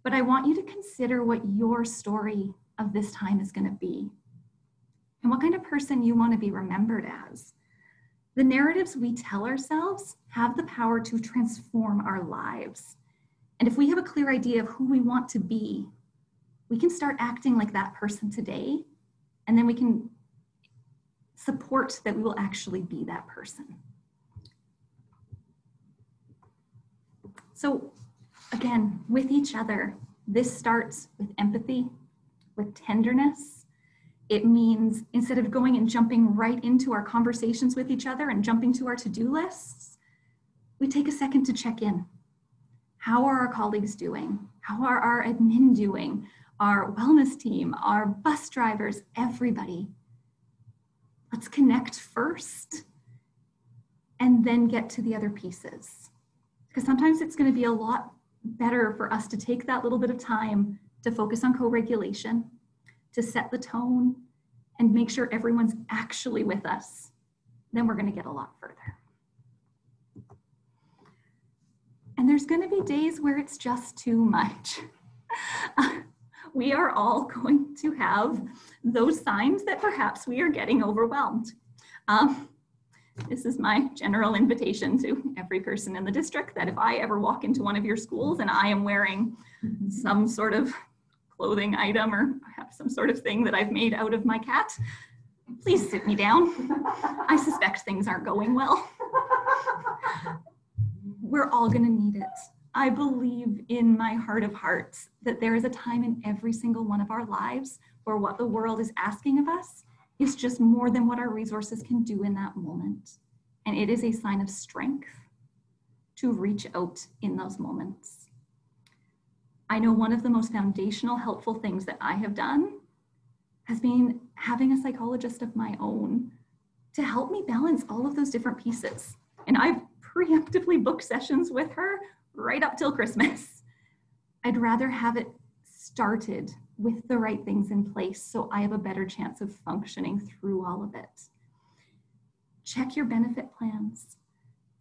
Speaker 2: But I want you to consider what your story of this time is going to be and what kind of person you want to be remembered as. The narratives we tell ourselves have the power to transform our lives. And if we have a clear idea of who we want to be, we can start acting like that person today, and then we can support that we will actually be that person. So again, with each other, this starts with empathy, with tenderness. It means instead of going and jumping right into our conversations with each other and jumping to our to-do lists, we take a second to check in. How are our colleagues doing? How are our admin doing? Our wellness team, our bus drivers, everybody. Let's connect first and then get to the other pieces. Because sometimes it's going to be a lot better for us to take that little bit of time to focus on co-regulation, to set the tone, and make sure everyone's actually with us. Then we're going to get a lot further. And there's going to be days where it's just too much. We are all going to have those signs that perhaps we are getting overwhelmed. This is my general invitation to every person in the district that if I ever walk into one of your schools and I am wearing some sort of clothing item or have some sort of thing that I've made out of my cat, please sit me down. I suspect things aren't going well. We're all going to need it. I believe in my heart of hearts that there is a time in every single one of our lives where what the world is asking of us is just more than what our resources can do in that moment. And it is a sign of strength to reach out in those moments. I know one of the most foundational, helpful things that I have done has been having a psychologist of my own to help me balance all of those different pieces. And I've preemptively booked sessions with her right up till Christmas. I'd rather have it started with the right things in place so I have a better chance of functioning through all of it. Check your benefit plans.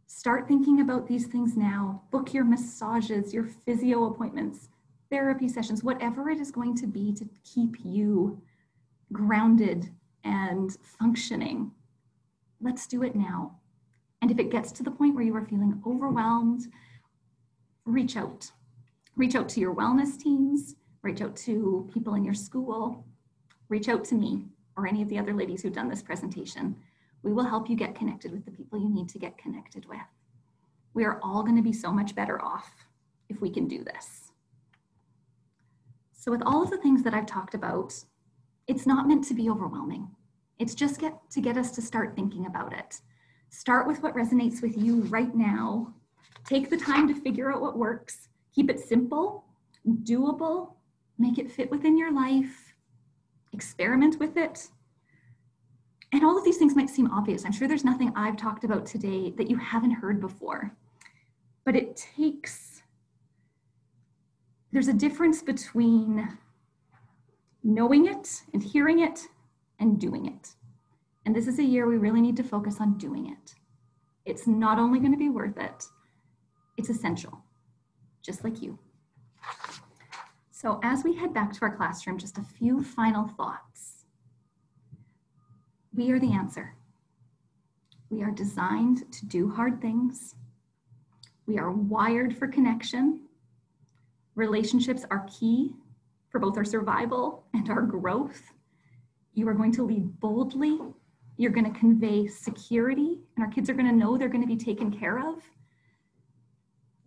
Speaker 2: Start thinking about these things now. Book your massages, your physio appointments, therapy sessions, whatever it is going to be to keep you grounded and functioning. Let's do it now. And if it gets to the point where you are feeling overwhelmed, reach out. Reach out to your wellness teams, reach out to people in your school, reach out to me or any of the other ladies who've done this presentation. We will help you get connected with the people you need to get connected with. We are all going to be so much better off if we can do this. So with all of the things that I've talked about, it's not meant to be overwhelming. It's just to get us to start thinking about it. Start with what resonates with you right now. Take the time to figure out what works. Keep it simple, doable, make it fit within your life, experiment with it. And all of these things might seem obvious. I'm sure there's nothing I've talked about today that you haven't heard before, but there's a difference between knowing it and hearing it and doing it. And this is a year we really need to focus on doing it. It's not only going to be worth it, it's essential, just like you. So as we head back to our classroom, just a few final thoughts. We are the answer. We are designed to do hard things. We are wired for connection. Relationships are key for both our survival and our growth. You are going to lead boldly. You're going to convey security, and our kids are going to know they're going to be taken care of.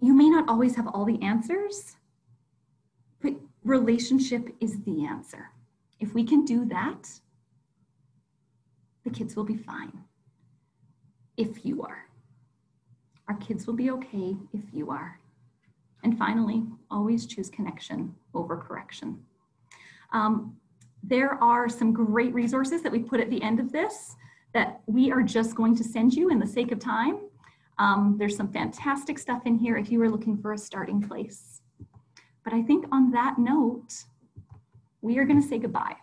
Speaker 2: You may not always have all the answers, but relationship is the answer. If we can do that, the kids will be fine. If you are. Our kids will be okay if you are. And finally, always choose connection over correction. There are some great resources that we put at the end of this that we are just going to send you in the sake of time. There's some fantastic stuff in here if you are looking for a starting place. But I think on that note, we are going to say goodbye.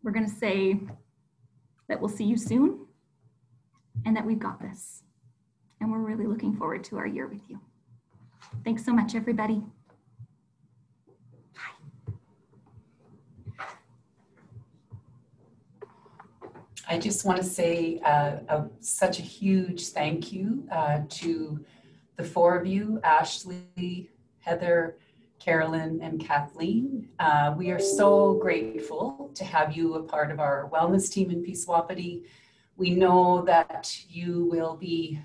Speaker 2: We're going to say that we'll see you soon and that we've got this. And we're really looking forward to our year with you. Thanks so much, everybody.
Speaker 8: I just want to say such a huge thank you to the four of you, Ashley, Heather, Carolyn, and Kathleen. We are so grateful to have you a part of our wellness team in Peace Wapiti. We know that you will be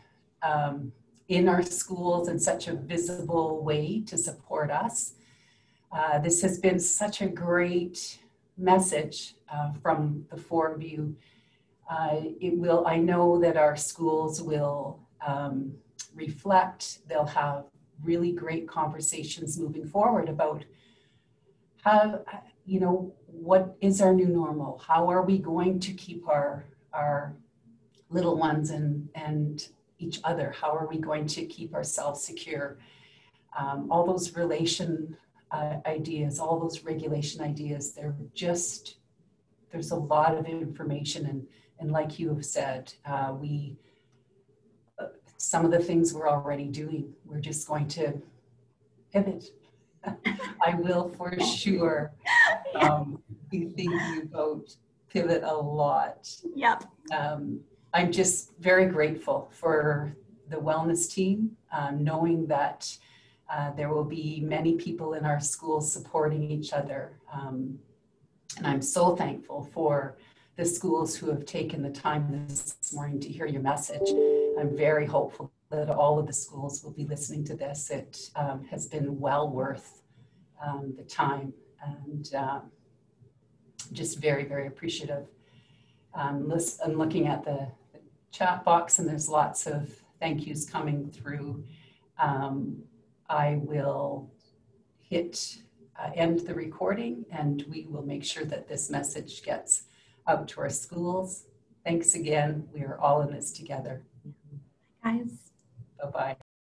Speaker 8: in our schools in such a visible way to support us. This has been such a great message from the four of you. I know that our schools will reflect, they'll have really great conversations moving forward about how, what is our new normal? How are we going to keep our little ones and each other? How are we going to keep ourselves secure? All those ideas, all those regulation ideas, there's a lot of information, and like you have said, some of the things we're already doing, we're just going to pivot. I will for sure be thinking about pivot a lot.
Speaker 2: Yep.
Speaker 8: I'm just very grateful for the wellness team, knowing that there will be many people in our schools supporting each other. And I'm so thankful for the schools who have taken the time this morning to hear your message. I'm very hopeful that all of the schools will be listening to this. It has been well worth the time, and just very, very appreciative. I'm looking at the chat box, and there's lots of thank yous coming through. I will hit end the recording, and we will make sure that this message gets out to our schools. Thanks again. We are all in this together.
Speaker 2: Guys.
Speaker 8: Bye-bye.